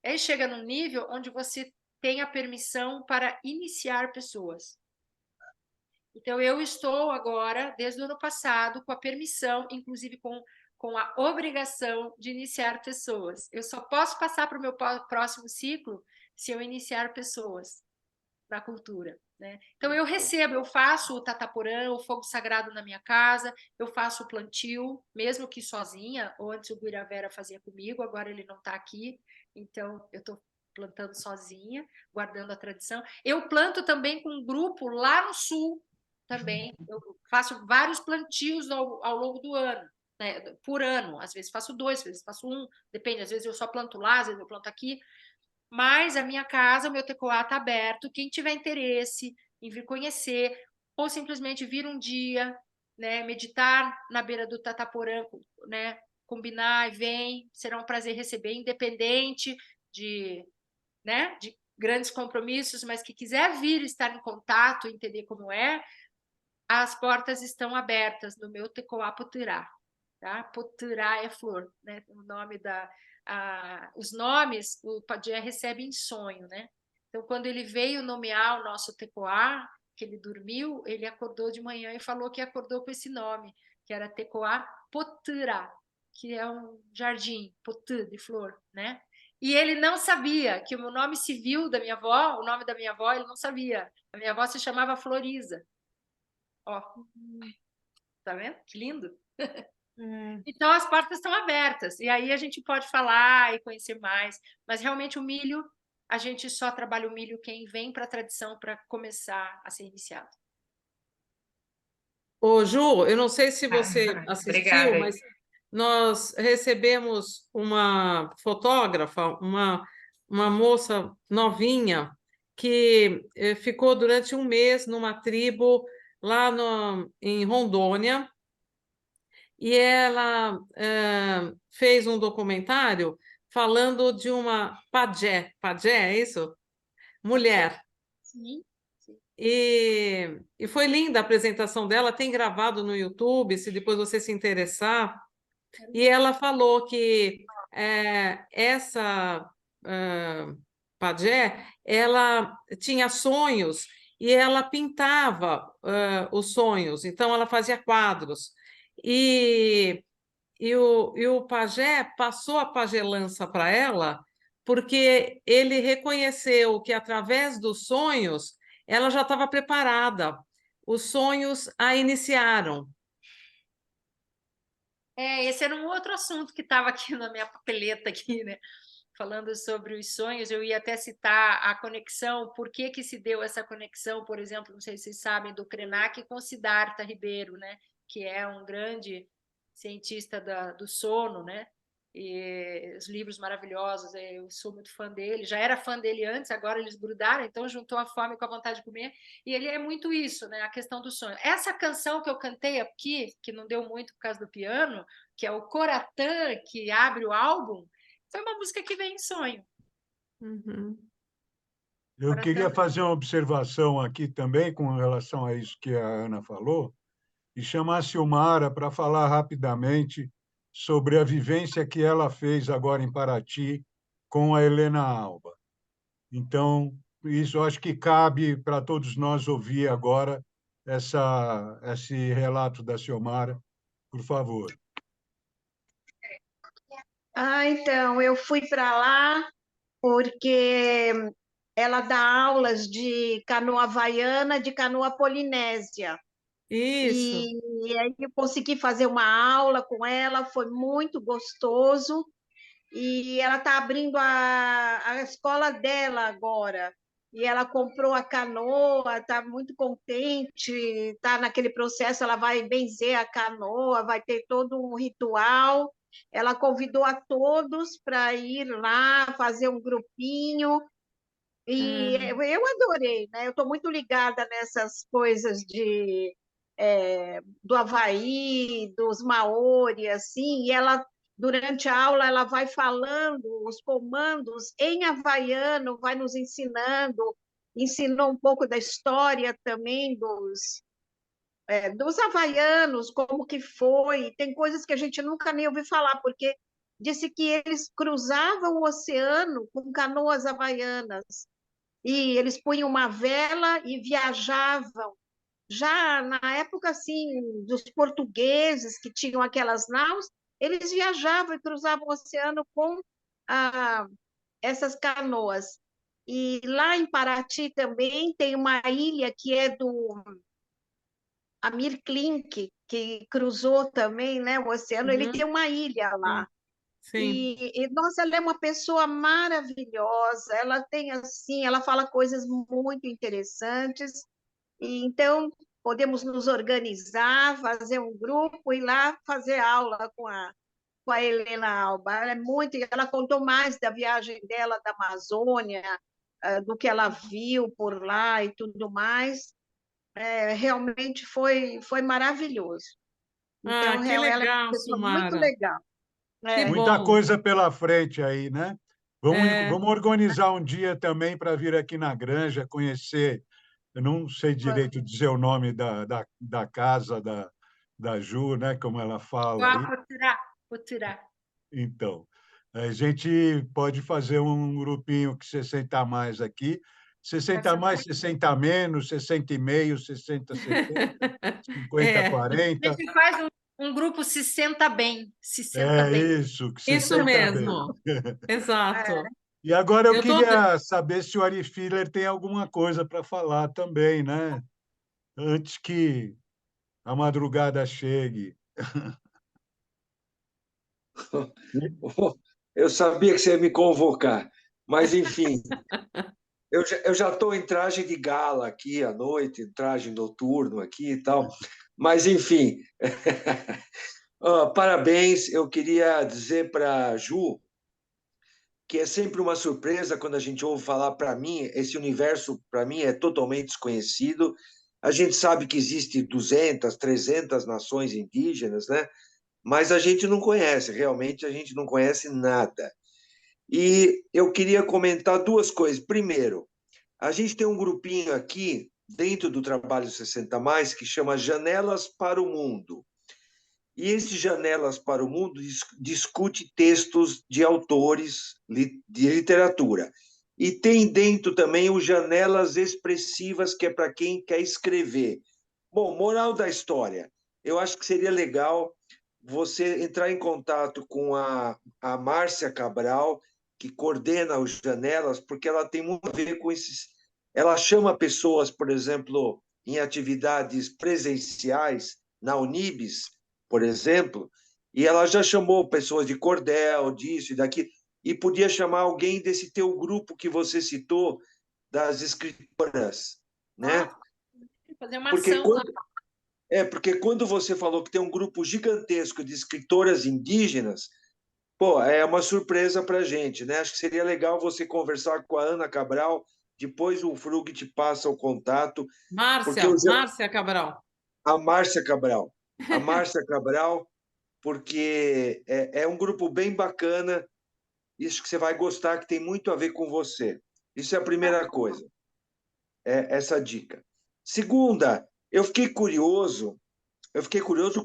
aí chega num nível onde você tem a permissão para iniciar pessoas. Então, eu estou agora, desde o ano passado, com a permissão, inclusive com a obrigação de iniciar pessoas. Eu só posso passar para o meu próximo ciclo se eu iniciar pessoas na cultura, né? Então, eu faço o tataporã, o fogo sagrado na minha casa, eu faço o plantio, mesmo que sozinha, ou antes o Guiravera fazia comigo, agora ele não está aqui, então eu estou plantando sozinha, guardando a tradição. Eu planto também com um grupo lá no sul, também. Eu faço vários plantios ao longo do ano, né? Por ano. Às vezes faço 2, às vezes faço 1, depende. Às vezes eu só planto lá, às vezes eu planto aqui. Mas a minha casa, o meu tecoá está aberto. Quem tiver interesse em vir conhecer, ou simplesmente vir um dia, né, meditar na beira do Tataporã, né, combinar e vem, será um prazer receber, independente de, né, de grandes compromissos, mas que quiser vir estar em contato, entender como é, as portas estão abertas no meu tecoá Potirá. Tá? Potirá é flor, né? O nome os nomes o Padié recebe em sonho, né? Então, quando ele veio nomear o nosso tecoá, que ele dormiu, ele acordou de manhã e falou que acordou com esse nome, que era tecoá Potirá, que é um jardim, potê, de flor, né? E ele não sabia que o meu nome civil da minha avó, o nome da minha avó, ele não sabia. A minha avó se chamava Floriza. Ó, tá vendo? Que lindo. Então, as portas estão abertas, e aí a gente pode falar e conhecer mais, mas realmente o milho, a gente só trabalha o milho quem vem para a tradição para começar a ser iniciado. Ô, Ju, eu não sei se você assistiu, Obrigada. mas nós recebemos uma fotógrafa, uma moça novinha, que ficou durante um mês numa tribo lá em Rondônia, e ela fez um documentário falando de uma pajé, é isso? Mulher. Sim. E foi linda a apresentação dela, tem gravado no YouTube, se depois você se interessar. E ela falou que essa pajé, ela tinha sonhos e ela pintava os sonhos, então ela fazia quadros. E o pajé passou a pajelança para ela, porque ele reconheceu que, através dos sonhos, ela já estava preparada. Os sonhos a iniciaram. Esse era um outro assunto que estava aqui na minha papeleta aqui, né? Falando sobre os sonhos, eu ia até citar a conexão, por que se deu essa conexão, por exemplo, não sei se vocês sabem, do Krenak com Siddhartha Ribeiro, né? Que é um grande cientista do sono, né? E os livros maravilhosos, eu sou muito fã dele, já era fã dele antes, agora eles grudaram, então juntou a fome com a vontade de comer, e ele é muito isso, né? A questão do sonho. Essa canção que eu cantei aqui, que não deu muito por causa do piano, que é o Coratã, que abre o álbum, foi uma música que vem em sonho. Uhum. Eu queria fazer uma observação aqui também com relação a isso que a Ana falou, e chamar a Silmara para falar rapidamente sobre a vivência que ela fez agora em Paraty com a Helena Alba. Então, isso eu acho que cabe para todos nós ouvir agora esse relato da Silmara, por favor. Então, eu fui para lá porque ela dá aulas de canoa havaiana, de canoa polinésia. Isso. E aí eu consegui fazer uma aula com ela, foi muito gostoso. E ela está abrindo a escola dela agora. E ela comprou a canoa, está muito contente, está naquele processo, ela vai benzer a canoa, vai ter todo um ritual. Ela convidou a todos para ir lá, fazer um grupinho, e eu adorei, né? Eu estou muito ligada nessas coisas do Havaí, dos Maori, assim, e ela, durante a aula, ela vai falando os comandos em havaiano, vai nos ensinou um pouco da história também dos havaianos, como que foi, tem coisas que a gente nunca nem ouviu falar, porque disse que eles cruzavam o oceano com canoas havaianas, e eles punham uma vela e viajavam já na época assim dos portugueses que tinham aquelas naus, eles viajavam e cruzavam o oceano com ah, essas canoas. E lá em Paraty também tem uma ilha que é do Amir Klink, que cruzou também, né, o oceano. Ele tem uma ilha lá. Sim. Nossa, ela é uma pessoa maravilhosa. Ela tem assim, ela fala coisas muito interessantes. E então podemos nos organizar, fazer um grupo e ir lá fazer aula com a Helena Alba. Ela é muito, ela contou mais da viagem dela da Amazônia, do que ela viu por lá e tudo mais. Realmente foi maravilhoso. Ah, Então, que ela é uma legal, pessoa muito Sumara. legal. Que Muita bom. coisa pela frente aí, né? É, Vamos organizar um dia também para vir aqui na Granja conhecer. Eu não sei direito dizer o nome da casa da Ju, né? Como ela fala aí. Putirá. Então, a gente pode fazer um grupinho que 60 a mais aqui. 60 a mais, 60 a menos, 60 e meio, 60 a 70, 50 a é, 40. A gente faz um grupo se senta bem, se senta É bem. isso, que isso 60 bem. mesmo. Exato. E agora eu Eu tô... queria saber se o Ari Filler tem alguma coisa para falar também, né? Antes que a madrugada chegue. Eu sabia que você ia me convocar, mas enfim, eu já estou em traje de gala aqui à noite, traje noturno aqui e tal, mas enfim, parabéns. Eu queria dizer para a Ju que é sempre uma surpresa quando a gente ouve falar. Para mim, esse universo, para mim, é totalmente desconhecido. A gente sabe que existe 200, 300 nações indígenas, né? Mas a gente não conhece, realmente a gente não conhece nada. E eu queria comentar duas coisas. Primeiro, a gente tem um grupinho aqui, dentro do Trabalho 60 Mais, que chama Janelas para o Mundo. E esse Janelas para o Mundo discute textos de autores de literatura. E tem dentro também o Janelas Expressivas, que é para quem quer escrever. Bom, moral da história. Eu acho que seria legal você entrar em contato com a Márcia Cabral, que coordena os Janelas, porque ela tem muito a ver com esses. Ela chama pessoas, por exemplo, em atividades presenciais, na Unibis, por exemplo, e ela já chamou pessoas de cordel, disso e daquilo, e podia chamar alguém desse teu grupo que você citou, das escritoras, né? Fazer uma Porque ação lá. porque quando você falou que tem um grupo gigantesco de escritoras indígenas, pô, é uma surpresa para a gente, né? Acho que seria legal você conversar com a Ana Cabral, depois o Frug te passa o contato, porque Márcia Cabral. a Márcia Cabral. A Márcia Cabral, porque é um grupo bem bacana, isso que você vai gostar, que tem muito a ver com você. Isso é a primeira coisa, essa dica. Segunda, eu fiquei curioso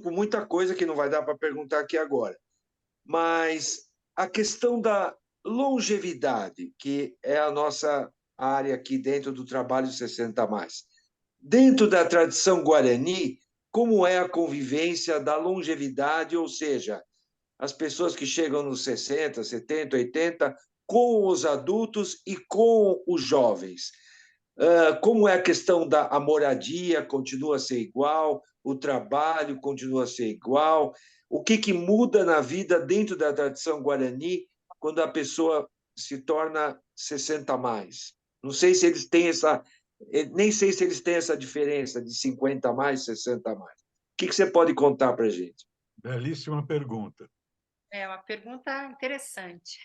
com muita coisa que não vai dar para perguntar aqui agora, mas a questão da longevidade, que é a nossa área aqui dentro do Trabalho 60 Mais. Dentro da tradição guarani, como é a convivência da longevidade, ou seja, as pessoas que chegam nos 60, 70, 80, com os adultos e com os jovens. Como é a questão da moradia, continua a ser igual, o trabalho continua a ser igual, o que muda na vida dentro da tradição guarani quando a pessoa se torna 60 a mais? Não sei se eles têm nem sei se eles têm essa diferença de 50 a mais, 60 a mais. O que você pode contar para a gente? Belíssima pergunta. É uma pergunta interessante.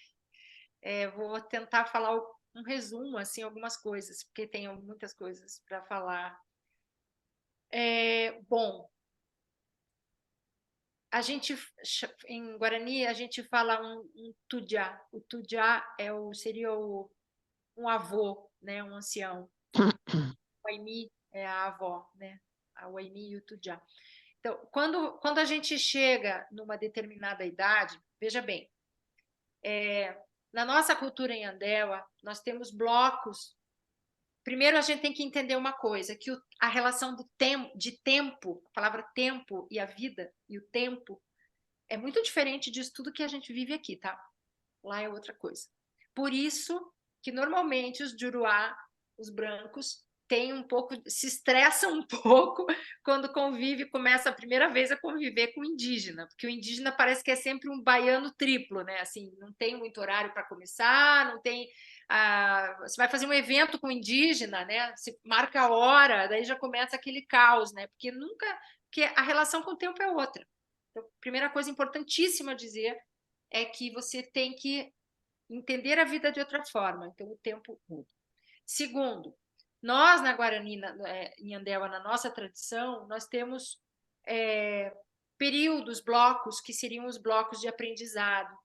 Vou tentar falar um resumo, assim, algumas coisas, porque tenho muitas coisas para falar. Bom, a gente, em Guarani, a gente fala um tujá. O tujá seria um avô, né, um ancião. O Aimi é a avó, né? A Aimi e o tujá. Então, quando a gente chega numa determinada idade, veja bem, na nossa cultura em Andéua, nós temos blocos primeiro a gente tem que entender uma coisa, que a relação de tempo, a palavra tempo e a vida, e o tempo, é muito diferente disso tudo que a gente vive aqui, tá? Lá é outra coisa. Por isso que normalmente os Juruá, os brancos, se estressam um pouco quando começa a primeira vez a conviver com o indígena, porque o indígena parece que é sempre um baiano triplo, né? Assim, não tem muito horário para começar, não tem. Você vai fazer um evento com o indígena, né? Você marca a hora, daí já começa aquele caos, né? Porque a relação com o tempo é outra. Então, a primeira coisa importantíssima a dizer é que você tem que entender a vida de outra forma. Então, o tempo muda. Segundo, nós, na Guarani, em Andewa, na nossa tradição, nós temos períodos, blocos, que seriam os blocos de aprendizado,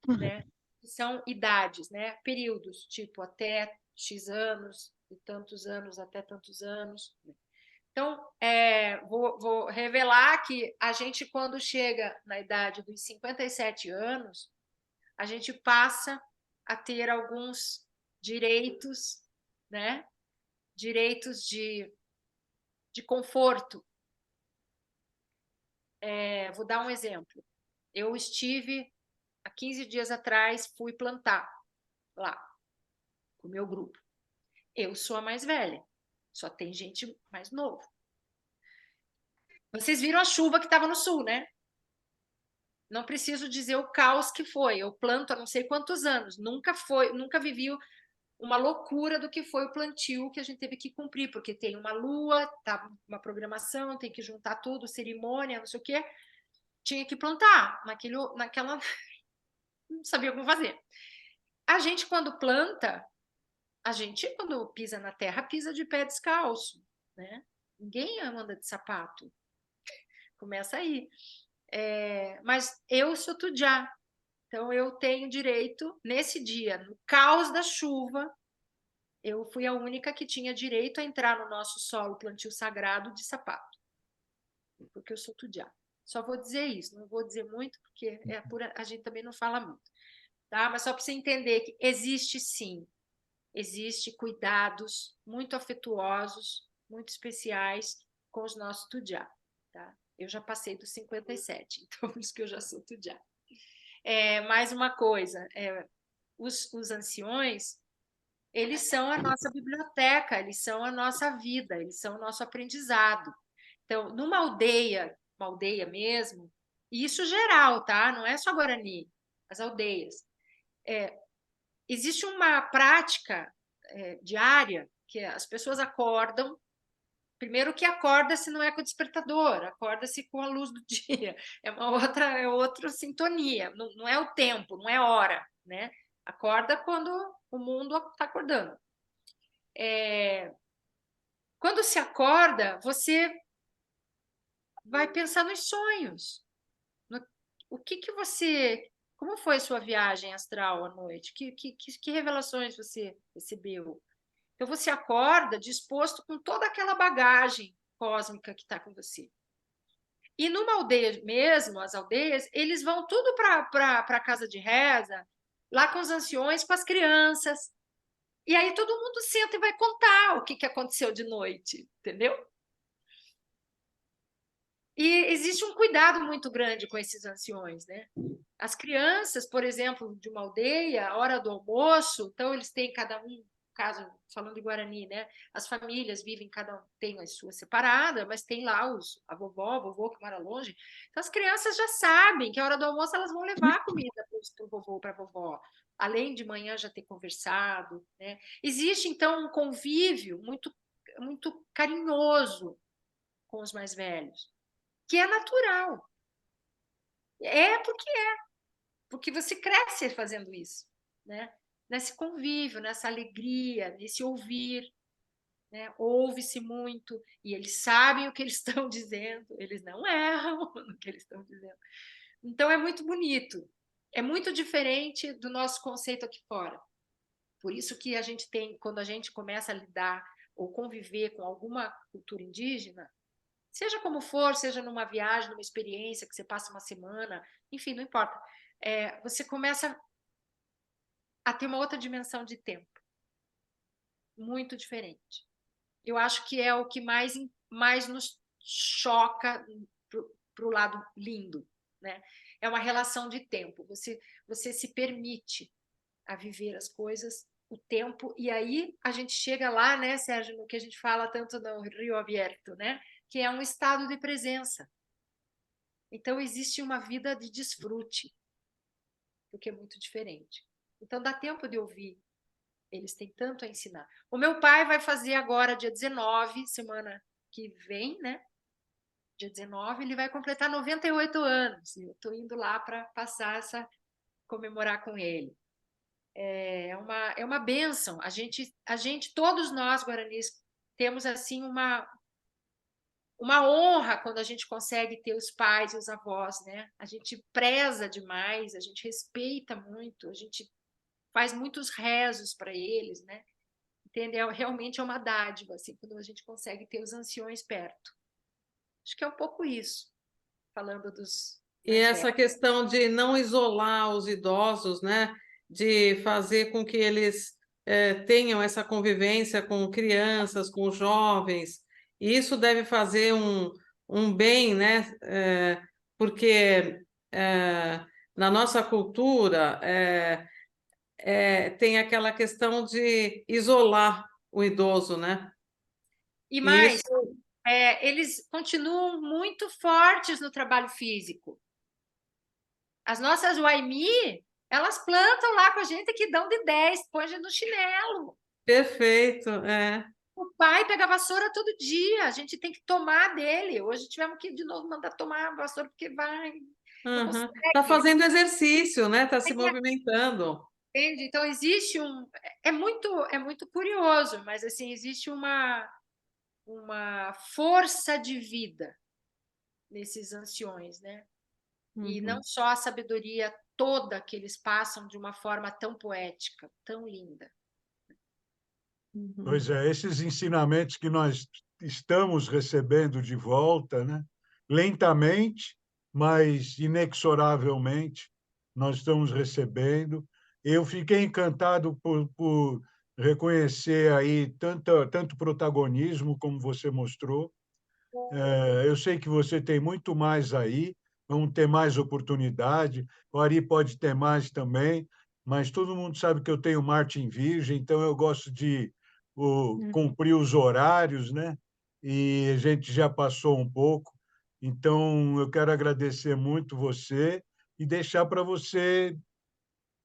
né? Que são idades, né? Períodos, tipo até X anos, de tantos anos até tantos anos. Então, vou revelar que a gente, quando chega na idade dos 57 anos, a gente passa a ter alguns direitos, né? Direitos de conforto. Vou dar um exemplo. Eu estive, há 15 dias atrás, fui plantar lá, com o meu grupo. Eu sou a mais velha, só tem gente mais nova. Vocês viram a chuva que estava no sul, né? Não preciso dizer o caos que foi. Eu planto há não sei quantos anos. Nunca vivi uma loucura do que foi o plantio que a gente teve que cumprir, porque tem uma lua, tá uma programação, tem que juntar tudo, cerimônia, não sei o quê. Tinha que plantar naquela... Não sabia como fazer. A gente, quando planta, quando pisa na terra, pisa de pé descalço, né? Ninguém anda de sapato. Começa aí. Mas eu sou tujá, então eu tenho direito, nesse dia, no caos da chuva, eu fui a única que tinha direito a entrar no nosso solo plantio sagrado de sapato, porque eu sou tujá. Só vou dizer isso, não vou dizer muito, porque a gente também não fala muito, tá? Mas só para você entender que existe sim, existe cuidados muito afetuosos, muito especiais com os nossos tujá, tá? Eu já passei dos 57, então por isso que eu já sou tujá. Mais uma coisa, os anciões, eles são a nossa biblioteca, eles são a nossa vida, eles são o nosso aprendizado. Então, numa aldeia, uma aldeia mesmo, e isso geral, tá? Não é só Guarani, as aldeias. Existe uma prática diária que as pessoas acordam. Primeiro que acorda-se não é com o despertador, acorda-se com a luz do dia. É outra sintonia, não é o tempo, não é hora, né? Acorda quando o mundo está acordando. Quando se acorda, você vai pensar nos sonhos. O que você... Como foi sua viagem astral à noite? Que revelações você recebeu? Então, você acorda disposto com toda aquela bagagem cósmica que está com você. E numa aldeia mesmo, as aldeias, eles vão tudo para a casa de reza, lá com os anciões, com as crianças. E aí todo mundo senta e vai contar o que aconteceu de noite, entendeu? E existe um cuidado muito grande com esses anciões, né? As crianças, por exemplo, de uma aldeia, a hora do almoço, então eles têm cada um, caso, falando de Guarani, né? As famílias vivem, cada um tem as suas separadas, mas tem lá a vovó, o vovô que mora longe. Então as crianças já sabem que a hora do almoço elas vão levar a comida para o vovô, para a vovó, além de manhã já ter conversado, né? Existe, então, um convívio muito, muito carinhoso com os mais velhos, que é natural. Porque você cresce fazendo isso, né? Nesse convívio, nessa alegria, nesse ouvir, né? Ouve-se muito e eles sabem o que eles estão dizendo, eles não erram no que eles estão dizendo. Então é muito bonito, é muito diferente do nosso conceito aqui fora. Por isso que a gente tem, quando a gente começa a lidar ou conviver com alguma cultura indígena, seja como for, seja numa viagem, numa experiência que você passa uma semana, enfim, não importa. Você começa a ter uma outra dimensão de tempo. muito diferente. Eu acho que é o que mais nos choca para o lado lindo, né? É uma relação de tempo. Você se permite a viver as coisas, o tempo, e aí a gente chega lá, né, Sérgio, no que a gente fala tanto no Rio Aberto, né? Que é um estado de presença. Então, existe uma vida de desfrute, porque é muito diferente. Então, dá tempo de ouvir. Eles têm tanto a ensinar. O meu pai vai fazer agora, dia 19, semana que vem, né? Dia 19, ele vai completar 98 anos. Eu estou indo lá para comemorar com ele. É uma bênção. A gente, todos nós, guaranis, temos assim uma honra quando a gente consegue ter os pais e os avós, né? A gente preza demais, a gente respeita muito, a gente faz muitos rezos para eles, né? Entendeu? Realmente é uma dádiva, assim, quando a gente consegue ter os anciões perto. Acho que é um pouco isso, falando dos E essa questão de não isolar os idosos, né? De fazer com que eles tenham essa convivência com crianças, com jovens. E isso deve fazer um bem, né? Porque na nossa cultura tem aquela questão de isolar o idoso, né? E mais, isso... eles continuam muito fortes no trabalho físico. As nossas Waimi, elas plantam lá com a gente que dão de 10, põe a gente no chinelo. Perfeito, O pai pega a vassoura todo dia, a gente tem que tomar dele. Hoje tivemos que, de novo, mandar tomar a vassoura, porque vai... Está fazendo exercício, né? Está se movimentando. Entende? Então, existe é muito curioso, mas, assim, existe uma força de vida nesses anciões, né? E não só a sabedoria toda que eles passam de uma forma tão poética, tão linda. Pois é, esses ensinamentos que nós estamos recebendo de volta, né? Lentamente, mas inexoravelmente, nós estamos recebendo. Eu fiquei encantado por reconhecer aí tanto protagonismo como você mostrou. Eu sei que você tem muito mais aí, vamos ter mais oportunidade, o Ari pode ter mais também, mas todo mundo sabe que eu tenho Marte em Virgem, então eu gosto de cumprir os horários, né? E a gente já passou um pouco, então eu quero agradecer muito você e deixar para você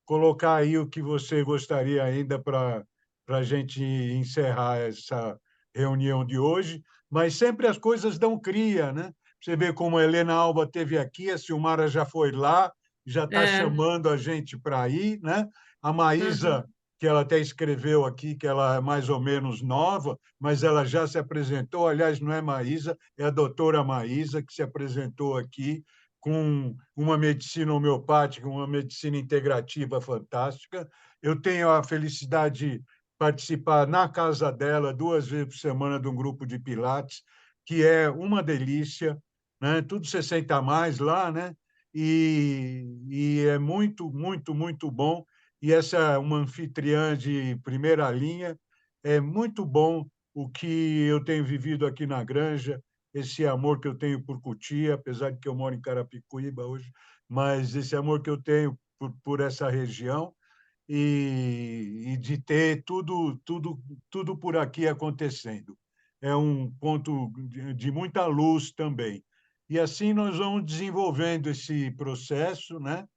colocar aí o que você gostaria ainda para a gente encerrar essa reunião de hoje, mas sempre as coisas dão cria, né? Você vê como a Helena Alba teve aqui, a Silmara já foi lá, já está chamando a gente para ir, né? A Maísa, que ela até escreveu aqui, que ela é mais ou menos nova, mas ela já se apresentou, aliás, não é Maísa, é a doutora Maísa, que se apresentou aqui, com uma medicina homeopática, uma medicina integrativa fantástica. Eu tenho a felicidade de participar na casa dela 2 vezes por semana de um grupo de Pilates, que é uma delícia, né? Tudo 60 a mais lá, né? E é muito, muito, muito bom. E essa é uma anfitriã de primeira linha. É muito bom o que eu tenho vivido aqui na Granja, esse amor que eu tenho por Cotia, apesar de que eu moro em Carapicuíba hoje, mas esse amor que eu tenho por essa região e de ter tudo por aqui acontecendo. É um ponto de muita luz também. E assim nós vamos desenvolvendo esse processo, né?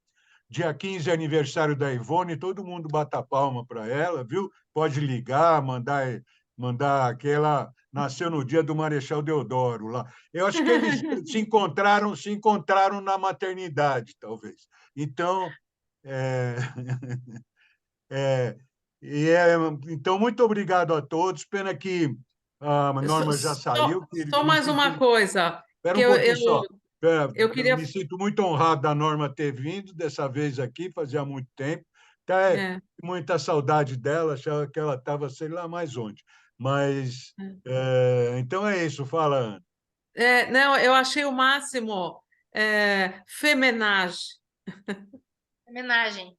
Dia 15 é aniversário da Ivone, todo mundo bata palma para ela, viu? Pode ligar, mandar aquela nasceu no dia do Marechal Deodoro lá. Eu acho que eles se encontraram na maternidade, talvez. Então, é, é, então muito obrigado a todos. Pena que a Norma já saiu. Só mais uma coisa. Espera Que um pouquinho só. eu queria... Me sinto muito honrado da Norma ter vindo dessa vez aqui, fazia muito tempo. Até muita saudade dela, achava que ela estava, sei lá mais onde. Mas, então é isso, fala, Ana. Não, eu achei o máximo femenagem. Femenagem.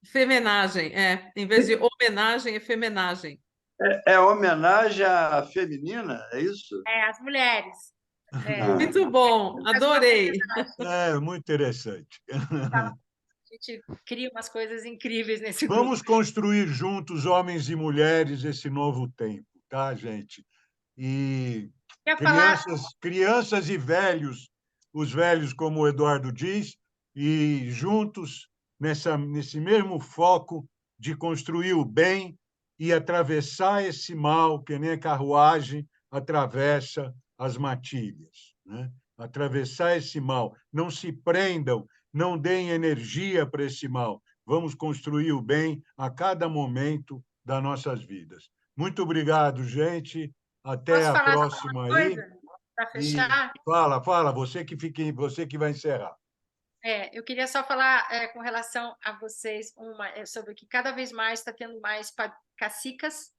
Femenagem, em vez de homenagem, é femenagem. É homenagem à feminina, é isso? As mulheres. Muito bom, adorei. Muito interessante. A gente cria umas coisas incríveis nesse grupo. Vamos construir juntos, homens e mulheres, esse novo tempo, tá, gente? E crianças e velhos, os velhos, como o Eduardo diz, e juntos nesse mesmo foco de construir o bem e atravessar esse mal, que nem a carruagem atravessa as matilhas, né? Atravessar esse mal. Não se prendam, não deem energia para esse mal. Vamos construir o bem a cada momento das nossas vidas. Muito obrigado, gente. Até Posso a falar próxima uma aí. coisa para fechar? Fala, você que vai encerrar. Eu queria só falar com relação a vocês sobre que cada vez mais está tendo mais cacicas,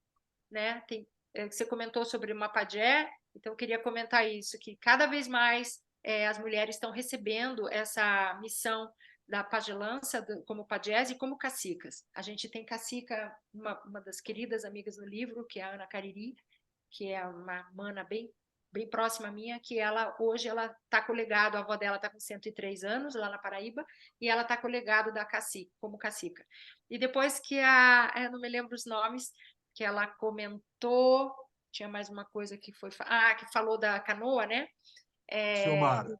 né? Você comentou sobre uma pajé, então eu queria comentar isso, que cada vez mais as mulheres estão recebendo essa missão da pajelança como pajés e como cacicas. A gente tem cacica, uma das queridas amigas no livro, que é a Ana Cariri, que é uma mana bem próxima minha, que hoje ela está com o legado, a avó dela está com 103 anos, lá na Paraíba, e ela está com o legado da cacica, como cacica. E depois que eu não me lembro os nomes, que ela comentou, tinha mais uma coisa que que falou da canoa, né? Silmara.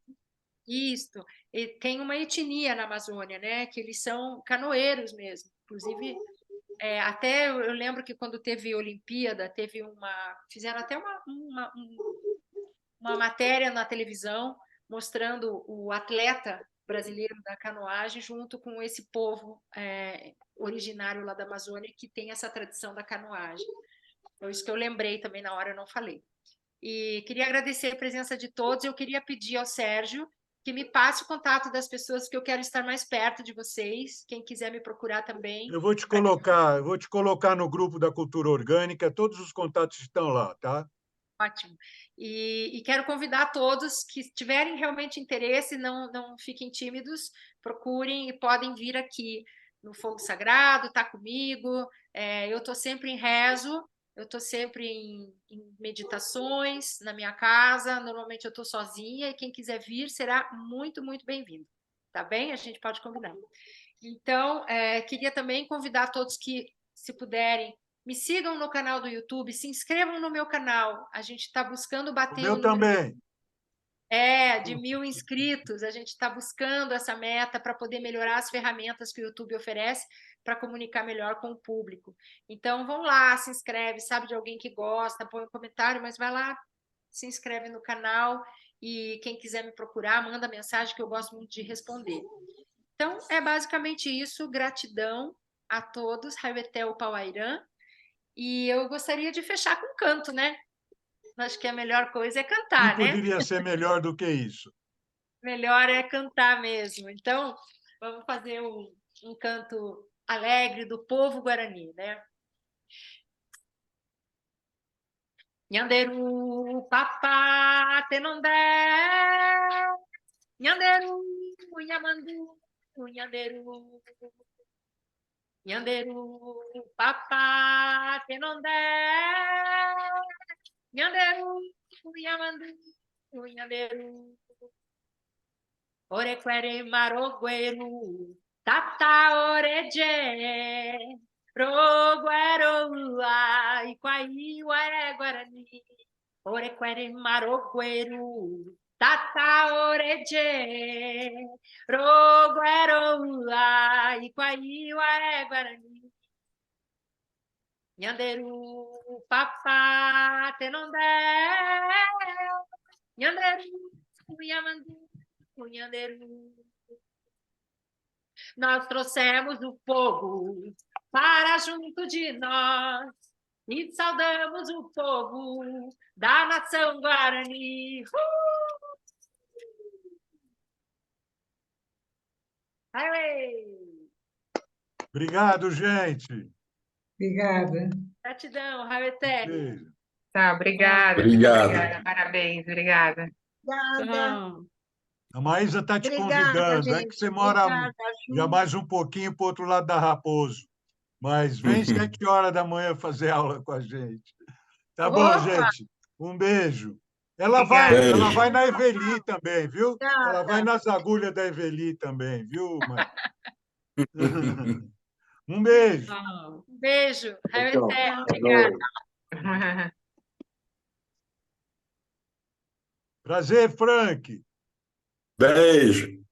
Isso, e tem uma etnia na Amazônia, né? Que eles são canoeiros mesmo, inclusive. Até eu lembro que quando teve Olimpíada, fizeram até uma matéria na televisão mostrando o atleta brasileiro da canoagem junto com esse povo originário lá da Amazônia que tem essa tradição da canoagem. Então, isso que eu lembrei também na hora, eu não falei. E queria agradecer a presença de todos. Eu queria pedir ao Sérgio que me passe o contato das pessoas que eu quero estar mais perto de vocês. Quem quiser me procurar também. Eu vou te colocar no grupo da Cultura Orgânica, todos os contatos estão lá, tá? Ótimo. E quero convidar todos que tiverem realmente interesse, não fiquem tímidos, procurem e podem vir aqui no Fogo Sagrado, tá comigo. Eu estou sempre em rezo, eu estou sempre em meditações na minha casa, normalmente eu estou sozinha, e quem quiser vir será muito, muito bem-vindo. Tá bem? A gente pode combinar. Então, queria também convidar todos que, se puderem, me sigam no canal do YouTube, se inscrevam no meu canal. A gente está buscando bater o meu também. De 1.000 inscritos. A gente está buscando essa meta para poder melhorar as ferramentas que o YouTube oferece para comunicar melhor com o público. Então, vão lá, se inscreve, sabe de alguém que gosta, põe um comentário, mas vai lá, se inscreve no canal e quem quiser me procurar, manda mensagem que eu gosto muito de responder. Então, é basicamente isso. Gratidão a todos. Ravetel Pauairã. E eu gostaria de fechar com canto, né? Acho que a melhor coisa é cantar, né? Poderia ser melhor do que isso. Melhor é cantar mesmo. Então, vamos fazer um canto alegre do povo guarani, né? Nhanderu, papá, tenondé, nhanderu, nhamandu, nhanderu. Nhanderu, papá, tenondé, nhanderu, nhamandu, nhanderu. Orequere marogueru, tata oreje, rogueroa, iquai, ué, guarani. Orequere marogueru, tata oreje, rogueroa, iquai, ué, guarani. Nhanderu, papá, tenondé, nhanderu, nhamandu, nhanderu. Nós trouxemos o fogo para junto de nós e saudamos o povo da nação Guarani. Obrigado, gente. Obrigada. Gratidão, Raveté. Tá, obrigada. Obrigado. Parabéns, obrigada. Obrigada. A Maísa está te convidando, é que você mora já mais um pouquinho para o outro lado da Raposo. mas vem 7 horas da manhã fazer aula com a gente. Tá bom, Opa! gente? Um beijo. Ela Obrigada. vai na Eveli também, viu? Tá, Ela vai tá. nas agulhas da Eveli também, viu, mãe? Um beijo. Um beijo. Então, Obrigada. Prazer, Frank. Beijo.